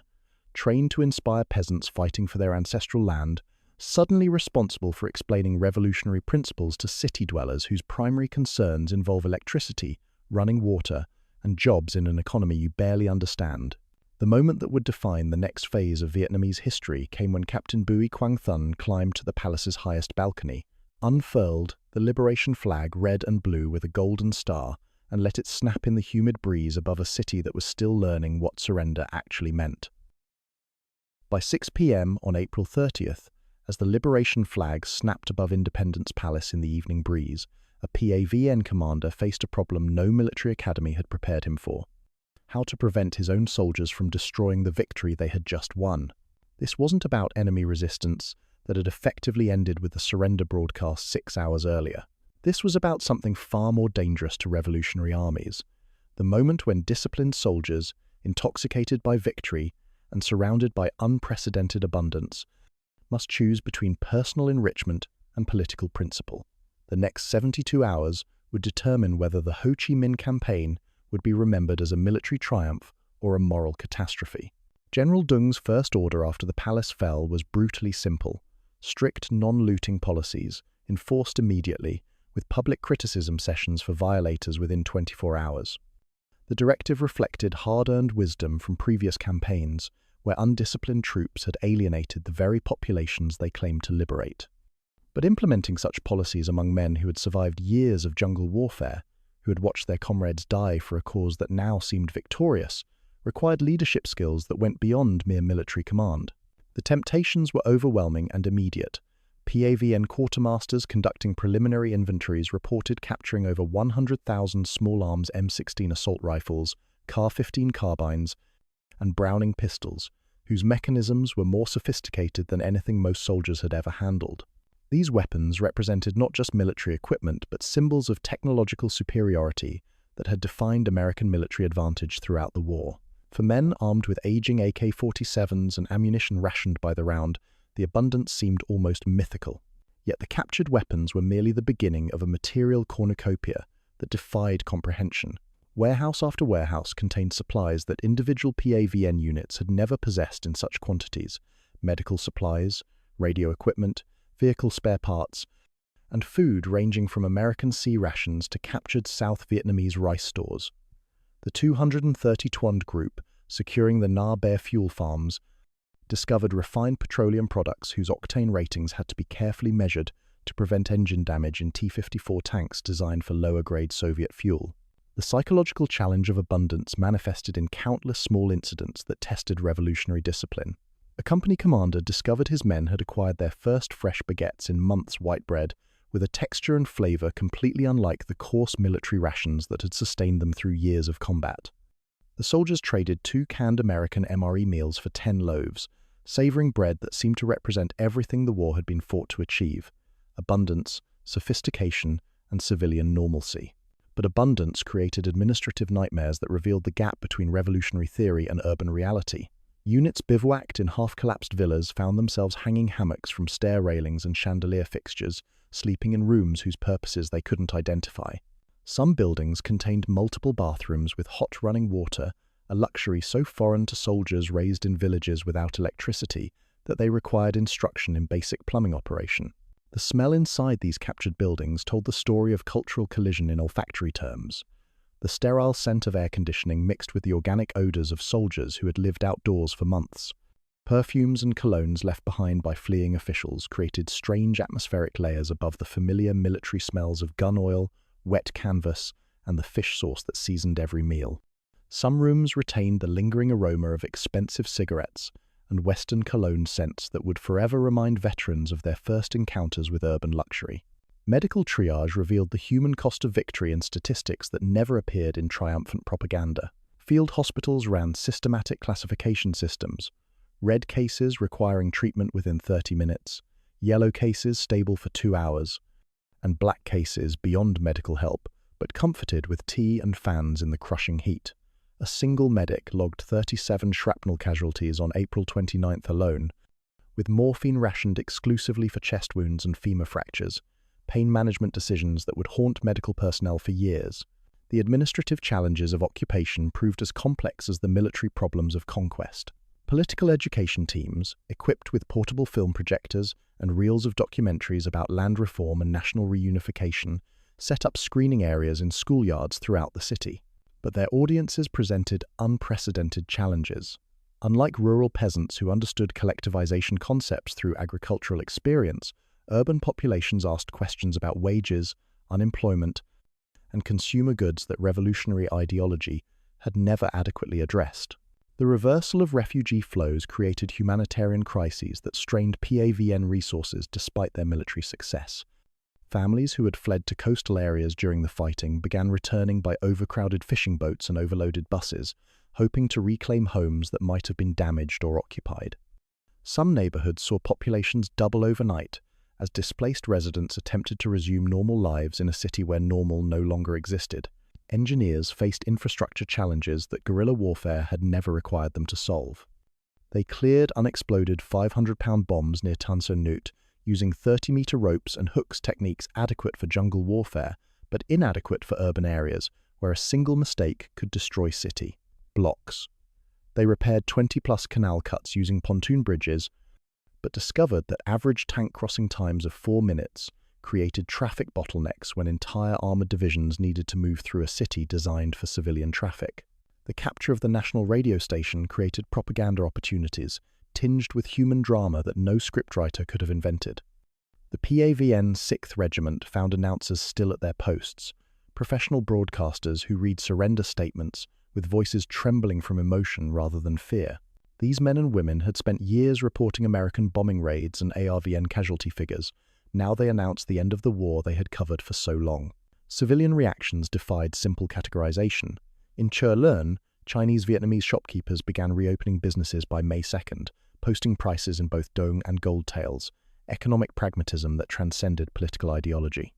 A: trained to inspire peasants fighting for their ancestral land, suddenly responsible for explaining revolutionary principles to city dwellers whose primary concerns involve electricity, running water, and jobs in an economy you barely understand. The moment that would define the next phase of Vietnamese history came when Captain Bui Quang Thuân climbed to the palace's highest balcony, unfurled the liberation flag red and blue with a golden star, and let it snap in the humid breeze above a city that was still learning what surrender actually meant. By 6 p.m. on April 30th, as the liberation flag snapped above Independence Palace in the evening breeze, a PAVN commander faced a problem no military academy had prepared him for: how to prevent his own soldiers from destroying the victory they had just won. This wasn't about enemy resistance that had effectively ended with the surrender broadcast 6 hours earlier. This was about something far more dangerous to revolutionary armies: the moment when disciplined soldiers, intoxicated by victory and surrounded by unprecedented abundance, must choose between personal enrichment and political principle. The next 72 hours would determine whether the Ho Chi Minh campaign would be remembered as a military triumph or a moral catastrophe. General Dung's first order after the palace fell was brutally simple: strict non-looting policies, enforced immediately, with public criticism sessions for violators within 24 hours. The directive reflected hard-earned wisdom from previous campaigns, where undisciplined troops had alienated the very populations they claimed to liberate. But implementing such policies among men who had survived years of jungle warfare, who had watched their comrades die for a cause that now seemed victorious, required leadership skills that went beyond mere military command. The temptations were overwhelming and immediate. PAVN quartermasters conducting preliminary inventories reported capturing over 100,000 small arms M16 assault rifles, CAR-15 carbines, and Browning pistols, whose mechanisms were more sophisticated than anything most soldiers had ever handled. These weapons represented not just military equipment, but symbols of technological superiority that had defined American military advantage throughout the war. For men armed with aging AK-47s and ammunition rationed by the round, the abundance seemed almost mythical. Yet the captured weapons were merely the beginning of a material cornucopia that defied comprehension. Warehouse after warehouse contained supplies that individual PAVN units had never possessed in such quantities: medical supplies, radio equipment, vehicle spare parts, and food ranging from American sea rations to captured South Vietnamese rice stores. The 230 Tuond group, securing the Na Bear fuel farms, discovered refined petroleum products whose octane ratings had to be carefully measured to prevent engine damage in T-54 tanks designed for lower-grade Soviet fuel. The psychological challenge of abundance manifested in countless small incidents that tested revolutionary discipline. A company commander discovered his men had acquired their first fresh baguettes in months white bread, with a texture and flavor completely unlike the coarse military rations that had sustained them through years of combat. The soldiers traded 2 canned American MRE meals for 10 loaves, savoring bread that seemed to represent everything the war had been fought to achieve: abundance, sophistication, and civilian normalcy. But abundance created administrative nightmares that revealed the gap between revolutionary theory and urban reality. Units bivouacked in half-collapsed villas found themselves hanging hammocks from stair railings and chandelier fixtures, sleeping in rooms whose purposes they couldn't identify. Some buildings contained multiple bathrooms with hot running water, a luxury so foreign to soldiers raised in villages without electricity that they required instruction in basic plumbing operation. The smell inside these captured buildings told the story of cultural collision in olfactory terms. The sterile scent of air conditioning mixed with the organic odors of soldiers who had lived outdoors for months. Perfumes and colognes left behind by fleeing officials created strange atmospheric layers above the familiar military smells of gun oil, wet canvas, and the fish sauce that seasoned every meal. Some rooms retained the lingering aroma of expensive cigarettes and Western cologne scents that would forever remind veterans of their first encounters with urban luxury. Medical triage revealed the human cost of victory in statistics that never appeared in triumphant propaganda. Field hospitals ran systematic classification systems: red cases requiring treatment within 30 minutes, yellow cases stable for 2 hours, and black cases beyond medical help, but comforted with tea and fans in the crushing heat. A single medic logged 37 shrapnel casualties on April 29th alone, with morphine rationed exclusively for chest wounds and femur fractures, pain management decisions that would haunt medical personnel for years. The administrative challenges of occupation proved as complex as the military problems of conquest. Political education teams, equipped with portable film projectors and reels of documentaries about land reform and national reunification, set up screening areas in schoolyards throughout the city. But their audiences presented unprecedented challenges. Unlike rural peasants who understood collectivization concepts through agricultural experience, urban populations asked questions about wages, unemployment, and consumer goods that revolutionary ideology had never adequately addressed. The reversal of refugee flows created humanitarian crises that strained PAVN resources despite their military success. Families who had fled to coastal areas during the fighting began returning by overcrowded fishing boats and overloaded buses, hoping to reclaim homes that might have been damaged or occupied. Some neighborhoods saw populations double overnight, as displaced residents attempted to resume normal lives in a city where normal no longer existed. Engineers faced infrastructure challenges that guerrilla warfare had never required them to solve. They cleared unexploded 500-pound bombs near Tân Sơn Nhứt, using 30-meter ropes and hooks techniques adequate for jungle warfare, but inadequate for urban areas, where a single mistake could destroy city blocks. They repaired 20-plus canal cuts using pontoon bridges, but discovered that average tank crossing times of 4 minutes created traffic bottlenecks when entire armored divisions needed to move through a city designed for civilian traffic. The capture of the national radio station created propaganda opportunities, tinged with human drama that no scriptwriter could have invented. The PAVN 6th Regiment found announcers still at their posts, professional broadcasters who read surrender statements with voices trembling from emotion rather than fear. These men and women had spent years reporting American bombing raids and ARVN casualty figures. Now they announced the end of the war they had covered for so long. Civilian reactions defied simple categorization. In Chur Learn, Chinese Vietnamese shopkeepers began reopening businesses by May 2nd, posting prices in both dong and gold tails, economic pragmatism that transcended political ideology.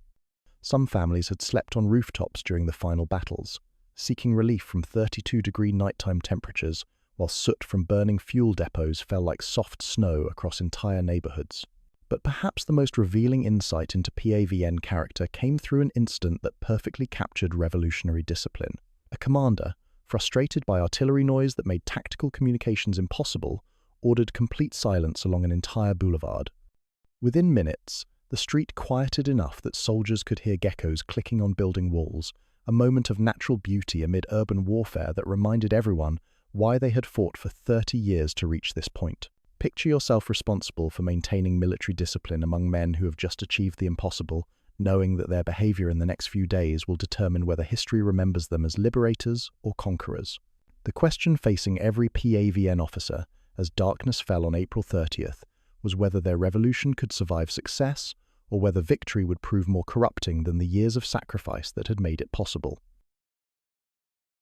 A: Some families had slept on rooftops during the final battles, seeking relief from 32-degree nighttime temperatures, while soot from burning fuel depots fell like soft snow across entire neighborhoods. But perhaps the most revealing insight into PAVN character came through an incident that perfectly captured revolutionary discipline. A commander, frustrated by artillery noise that made tactical communications impossible, ordered complete silence along an entire boulevard. Within minutes, the street quieted enough that soldiers could hear geckos clicking on building walls, a moment of natural beauty amid urban warfare that reminded everyone why they had fought for 30 years to reach this point. Picture yourself responsible for maintaining military discipline among men who have just achieved the impossible, knowing that their behavior in the next few days will determine whether history remembers them as liberators or conquerors. The question facing every PAVN officer, as darkness fell on April 30th, was whether their revolution could survive success or whether victory would prove more corrupting than the years of sacrifice that had made it possible.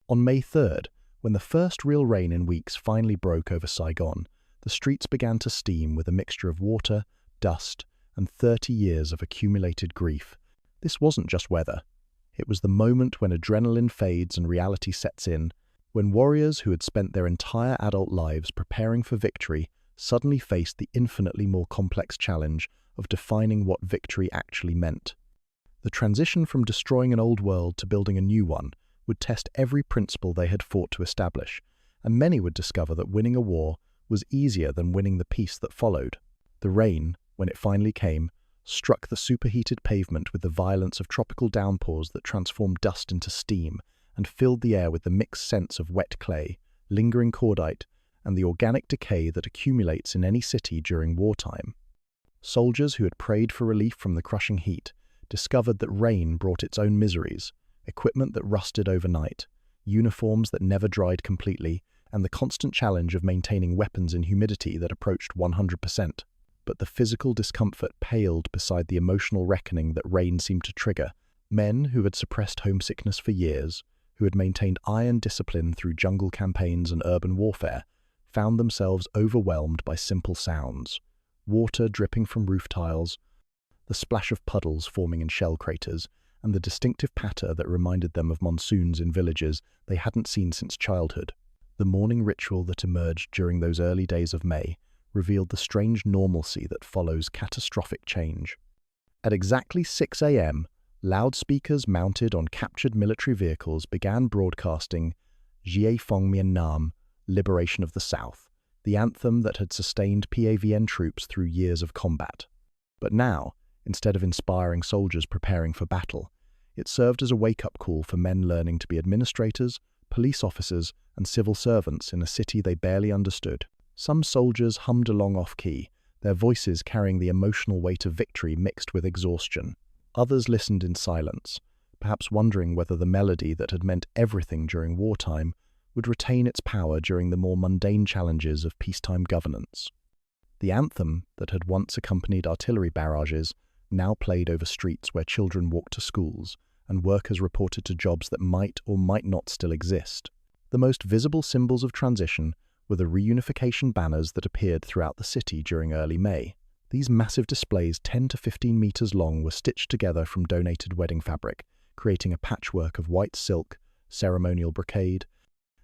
A: On May 3rd, when the first real rain in weeks finally broke over Saigon, the streets began to steam with a mixture of water, dust, and 30 years of accumulated grief. This wasn't just weather. It was the moment when adrenaline fades and reality sets in, when warriors who had spent their entire adult lives preparing for victory suddenly faced the infinitely more complex challenge of defining what victory actually meant. The transition from destroying an old world to building a new one would test every principle they had fought to establish, and many would discover that winning a war was easier than winning the peace that followed. The rain, when it finally came, struck the superheated pavement with the violence of tropical downpours that transformed dust into steam and filled the air with the mixed scents of wet clay, lingering cordite, and the organic decay that accumulates in any city during wartime. Soldiers who had prayed for relief from the crushing heat discovered that rain brought its own miseries, equipment that rusted overnight, uniforms that never dried completely, and the constant challenge of maintaining weapons in humidity that approached 100%. But the physical discomfort paled beside the emotional reckoning that rain seemed to trigger. Men who had suppressed homesickness for years, who had maintained iron discipline through jungle campaigns and urban warfare, found themselves overwhelmed by simple sounds: water dripping from roof tiles, the splash of puddles forming in shell craters, and the distinctive patter that reminded them of monsoons in villages they hadn't seen since childhood. The morning ritual that emerged during those early days of May revealed the strange normalcy that follows catastrophic change. At exactly 6 a.m., loudspeakers mounted on captured military vehicles began broadcasting Giai Phong Miền Nam, Liberation of the South, the anthem that had sustained PAVN troops through years of combat. But now, instead of inspiring soldiers preparing for battle, it served as a wake-up call for men learning to be administrators, police officers, and civil servants in a city they barely understood. Some soldiers hummed along off-key, their voices carrying the emotional weight of victory mixed with exhaustion. Others listened in silence, perhaps wondering whether the melody that had meant everything during wartime would retain its power during the more mundane challenges of peacetime governance. The anthem that had once accompanied artillery barrages now played over streets where children walked to schools and workers reported to jobs that might or might not still exist. The most visible symbols of transition were the reunification banners that appeared throughout the city during early May. These massive displays, 10 to 15 meters long, were stitched together from donated wedding fabric, creating a patchwork of white silk, ceremonial brocade,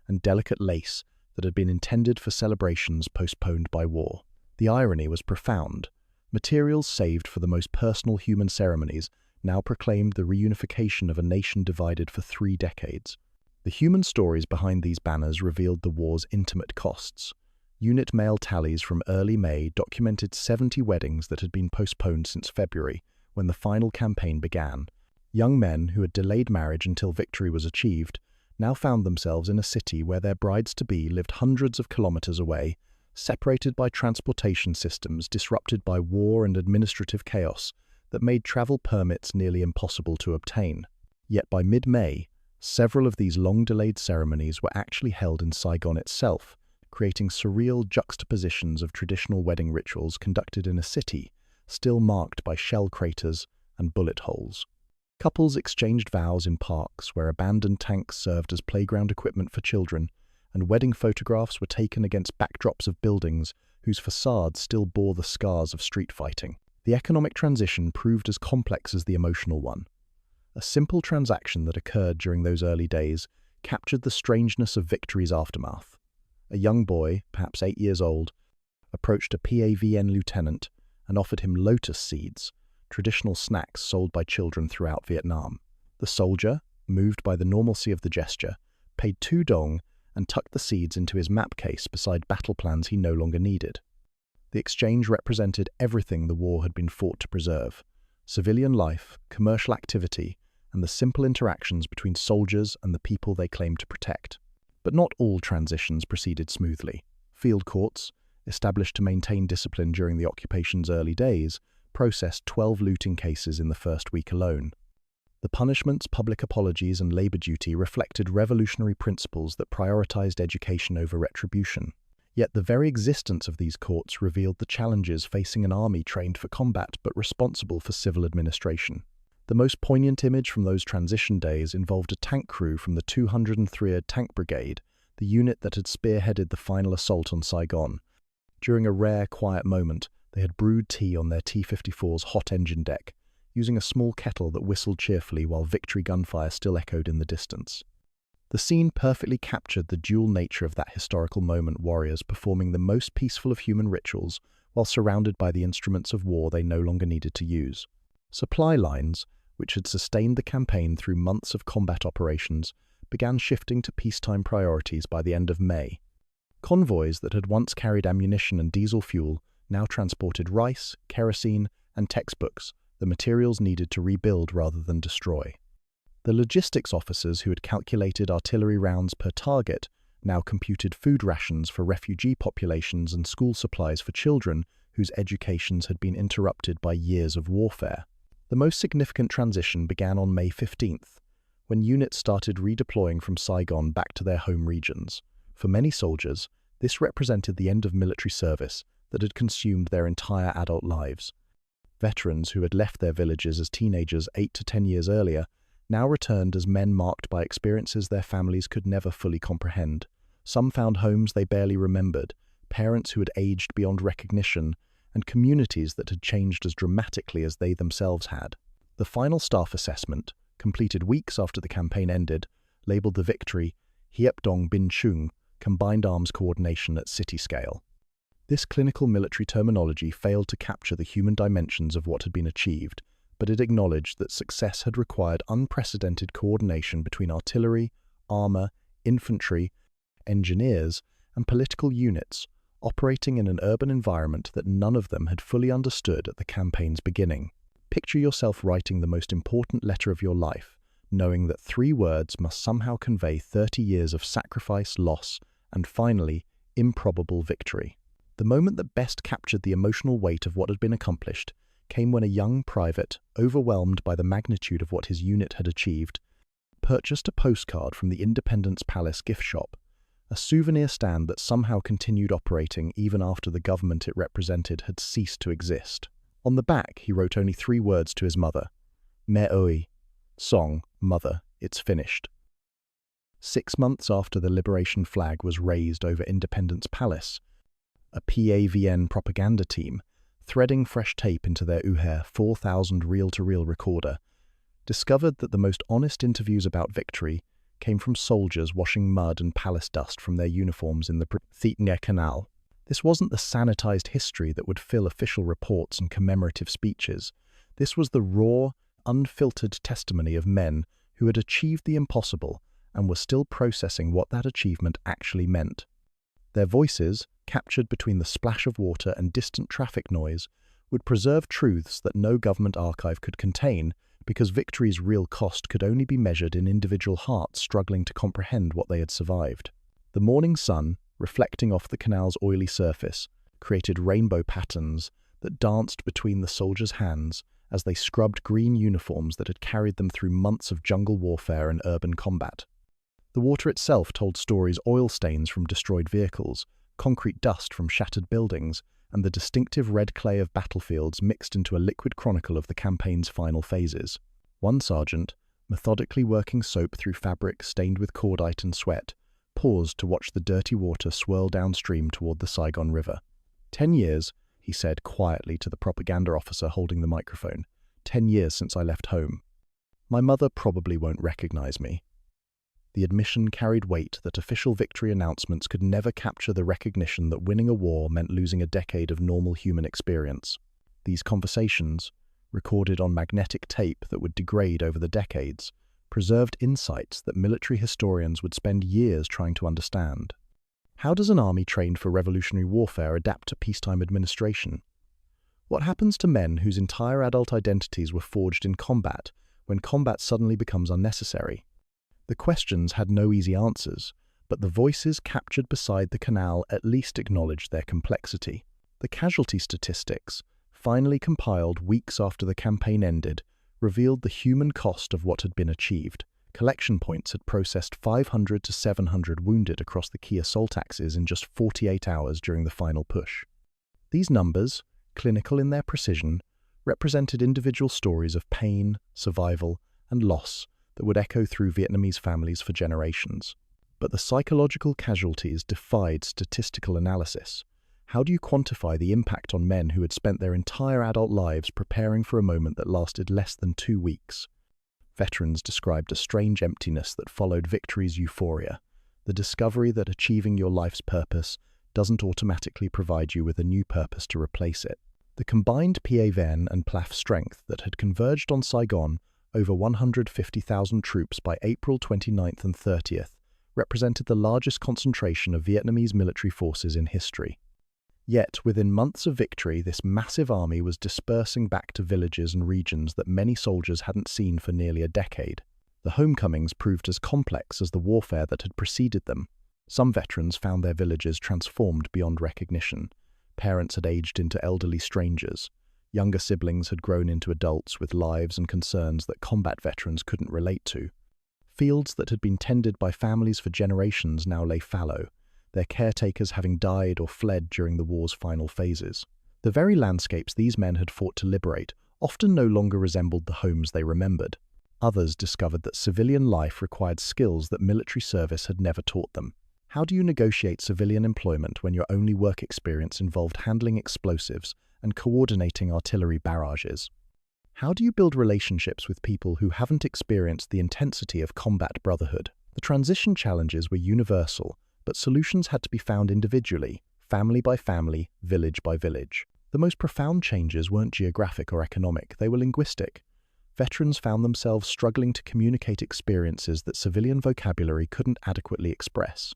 A: and delicate lace that had been intended for celebrations postponed by war. The irony was profound. Materials saved for the most personal human ceremonies now proclaimed the reunification of a nation divided for 3 decades. The human stories behind these banners revealed the war's intimate costs. Unit mail tallies from early May documented 70 weddings that had been postponed since February, when the final campaign began. Young men who had delayed marriage until victory was achieved now found themselves in a city where their brides-to-be lived hundreds of kilometers away, separated by transportation systems disrupted by war and administrative chaos that made travel permits nearly impossible to obtain. Yet by mid-May, several of these long-delayed ceremonies were actually held in Saigon itself, creating surreal juxtapositions of traditional wedding rituals conducted in a city still marked by shell craters and bullet holes. Couples exchanged vows in parks where abandoned tanks served as playground equipment for children, and wedding photographs were taken against backdrops of buildings whose facades still bore the scars of street fighting. The economic transition proved as complex as the emotional one. A simple transaction that occurred during those early days captured the strangeness of victory's aftermath. A young boy, perhaps 8 years old, approached a PAVN lieutenant and offered him lotus seeds, traditional snacks sold by children throughout Vietnam. The soldier, moved by the normalcy of the gesture, paid 2 dong and tucked the seeds into his map case beside battle plans he no longer needed. The exchange represented everything the war had been fought to preserve: civilian life, commercial activity, and the simple interactions between soldiers and the people they claimed to protect. But not all transitions proceeded smoothly. Field courts, established to maintain discipline during the occupation's early days, processed 12 looting cases in the first week alone. The punishments, public apologies, and labor duty reflected revolutionary principles that prioritized education over retribution. Yet the very existence of these courts revealed the challenges facing an army trained for combat but responsible for civil administration. The most poignant image from those transition days involved a tank crew from the 203rd Tank Brigade, the unit that had spearheaded the final assault on Saigon. During a rare, quiet moment, they had brewed tea on their T-54's hot engine deck, using a small kettle that whistled cheerfully while victory gunfire still echoed in the distance. The scene perfectly captured the dual nature of that historical moment: warriors performing the most peaceful of human rituals while surrounded by the instruments of war they no longer needed to use. Supply lines, which had sustained the campaign through months of combat operations, began shifting to peacetime priorities by the end of May. Convoys that had once carried ammunition and diesel fuel now transported rice, kerosene, and textbooks, the materials needed to rebuild rather than destroy. The logistics officers who had calculated artillery rounds per target now computed food rations for refugee populations and school supplies for children whose educations had been interrupted by years of warfare. The most significant transition began on May 15th, when units started redeploying from Saigon back to their home regions. For many soldiers, this represented the end of military service that had consumed their entire adult lives. Veterans who had left their villages as teenagers 8 to 10 years earlier now returned as men marked by experiences their families could never fully comprehend. Some found homes they barely remembered, parents who had aged beyond recognition, and communities that had changed as dramatically as they themselves had. The final staff assessment, completed weeks after the campaign ended, labelled the victory Viet Cong Bin Chung, Combined Arms Coordination at City Scale. This clinical military terminology failed to capture the human dimensions of what had been achieved, but it acknowledged that success had required unprecedented coordination between artillery, armour, infantry, engineers, and political units, operating in an urban environment that none of them had fully understood at the campaign's beginning. Picture yourself writing the most important letter of your life, knowing that 3 words must somehow convey 30 years of sacrifice, loss, and finally, improbable victory. The moment that best captured the emotional weight of what had been accomplished came when a young private, overwhelmed by the magnitude of what his unit had achieved, purchased a postcard from the Independence Palace gift shop, a souvenir stand that somehow continued operating even after the government it represented had ceased to exist. On the back, he wrote only 3 words to his mother: "Me oi," song, mother, it's finished. 6 months after the liberation flag was raised over Independence Palace, a PAVN propaganda team, threading fresh tape into their UHER 4000 reel-to-reel recorder, discovered that the most honest interviews about victory came from soldiers washing mud and palace dust from their uniforms in the Viet Cong Canal. This wasn't the sanitized history that would fill official reports and commemorative speeches. This was the raw, unfiltered testimony of men who had achieved the impossible and were still processing what that achievement actually meant. Their voices, captured between the splash of water and distant traffic noise, would preserve truths that no government archive could contain, because victory's real cost could only be measured in individual hearts struggling to comprehend what they had survived. The morning sun, reflecting off the canal's oily surface, created rainbow patterns that danced between the soldiers' hands as they scrubbed green uniforms that had carried them through months of jungle warfare and urban combat. The water itself told stories: oil stains from destroyed vehicles, concrete dust from shattered buildings, and the distinctive red clay of battlefields mixed into a liquid chronicle of the campaign's final phases. One sergeant, methodically working soap through fabric stained with cordite and sweat, paused to watch the dirty water swirl downstream toward the Saigon River. 10 years, he said quietly to the propaganda officer holding the microphone. 10 years since I left home. My mother probably won't recognize me. The admission carried weight that official victory announcements could never capture the recognition that winning a war meant losing a decade of normal human experience. These conversations, recorded on magnetic tape that would degrade over the decades, preserved insights that military historians would spend years trying to understand. How does an army trained for revolutionary warfare adapt to peacetime administration? What happens to men whose entire adult identities were forged in combat when combat suddenly becomes unnecessary? The questions had no easy answers, but the voices captured beside the canal at least acknowledged their complexity. The casualty statistics, finally compiled weeks after the campaign ended, revealed the human cost of what had been achieved. Collection points had processed 500 to 700 wounded across the key assault axes in just 48 hours during the final push. These numbers, clinical in their precision, represented individual stories of pain, survival, and loss that would echo through Vietnamese families for generations. But the psychological casualties defied statistical analysis. How do you quantify the impact on men who had spent their entire adult lives preparing for a moment that lasted less than 2 weeks? Veterans described a strange emptiness that followed victory's euphoria, the discovery that achieving your life's purpose doesn't automatically provide you with a new purpose to replace it. The combined PAVN and PLAF strength that had converged on Saigon, over 150,000 troops by April 29th and 30th, represented the largest concentration of Vietnamese military forces in history. Yet, within months of victory, this massive army was dispersing back to villages and regions that many soldiers hadn't seen for nearly a decade. The homecomings proved as complex as the warfare that had preceded them. Some veterans found their villages transformed beyond recognition. Parents had aged into elderly strangers. Younger siblings had grown into adults with lives and concerns that combat veterans couldn't relate to. Fields that had been tended by families for generations now lay fallow, their caretakers having died or fled during the war's final phases. The very landscapes these men had fought to liberate often no longer resembled the homes they remembered. Others discovered that civilian life required skills that military service had never taught them. How do you negotiate civilian employment when your only work experience involved handling explosives and coordinating artillery barrages? How do you build relationships with people who haven't experienced the intensity of combat brotherhood? The transition challenges were universal, but solutions had to be found individually, family by family, village by village. The most profound changes weren't geographic or economic, they were linguistic. Veterans found themselves struggling to communicate experiences that civilian vocabulary couldn't adequately express.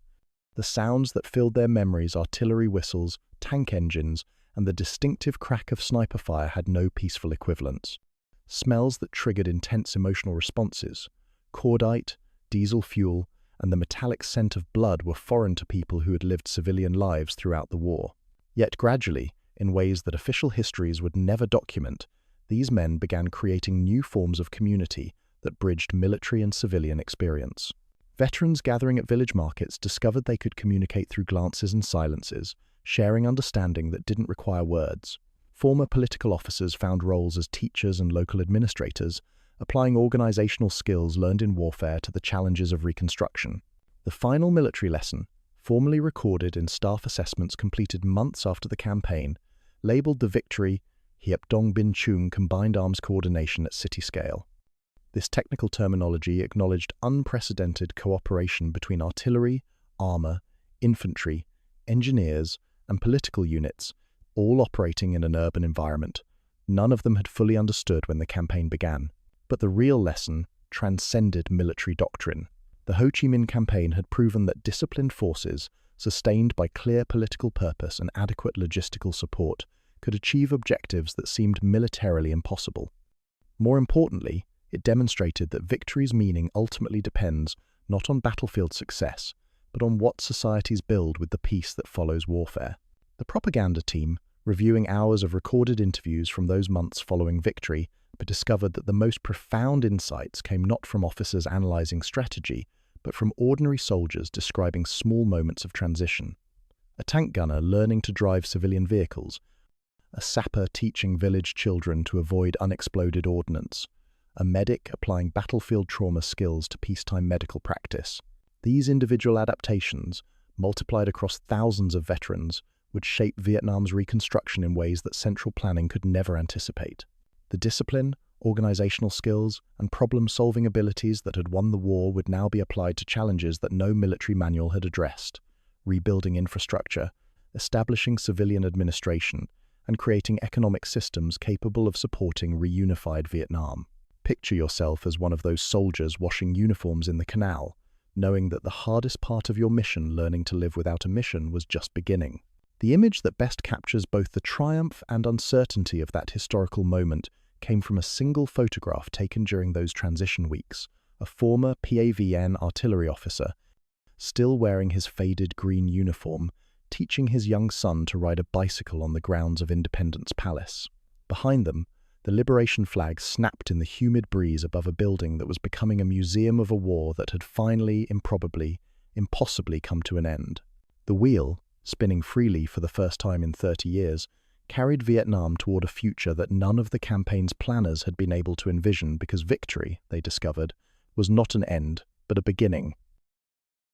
A: The sounds that filled their memories, artillery whistles, tank engines, and the distinctive crack of sniper fire had no peaceful equivalents. Smells that triggered intense emotional responses, cordite, diesel fuel, and the metallic scent of blood were foreign to people who had lived civilian lives throughout the war. Yet gradually, in ways that official histories would never document, these men began creating new forms of community that bridged military and civilian experience. Veterans gathering at village markets discovered they could communicate through glances and silences, sharing understanding that didn't require words. Former political officers found roles as teachers and local administrators, applying organizational skills learned in warfare to the challenges of reconstruction. The final military lesson, formally recorded in staff assessments completed months after the campaign, labeled the victory Hiep Dong Bin Chung Combined Arms Coordination at City Scale. This technical terminology acknowledged unprecedented cooperation between artillery, armor, infantry, engineers, and political units, all operating in an urban environment. None of them had fully understood when the campaign began. But the real lesson transcended military doctrine. The Ho Chi Minh campaign had proven that disciplined forces, sustained by clear political purpose and adequate logistical support, could achieve objectives that seemed militarily impossible. More importantly, it demonstrated that victory's meaning ultimately depends not on battlefield success, but on what societies build with the peace that follows warfare. The propaganda team, reviewing hours of recorded interviews from those months following victory, discovered that the most profound insights came not from officers analyzing strategy, but from ordinary soldiers describing small moments of transition. A tank gunner learning to drive civilian vehicles, a sapper teaching village children to avoid unexploded ordnance, a medic applying battlefield trauma skills to peacetime medical practice. These individual adaptations, multiplied across thousands of veterans, would shape Vietnam's reconstruction in ways that central planning could never anticipate. The discipline, organizational skills, and problem-solving abilities that had won the war would now be applied to challenges that no military manual had addressed: rebuilding infrastructure, establishing civilian administration, and creating economic systems capable of supporting reunified Vietnam. Picture yourself as one of those soldiers washing uniforms in the canal, knowing that the hardest part of your mission, learning to live without a mission, was just beginning. The image that best captures both the triumph and uncertainty of that historical moment came from a single photograph taken during those transition weeks. A former PAVN artillery officer, still wearing his faded green uniform, teaching his young son to ride a bicycle on the grounds of Independence Palace. Behind them, the liberation flag snapped in the humid breeze above a building that was becoming a museum of a war that had finally, improbably, impossibly come to an end. The wheel, spinning freely for the first time in 30 years, carried Vietnam toward a future that none of the campaign's planners had been able to envision, because victory, they discovered, was not an end, but a beginning.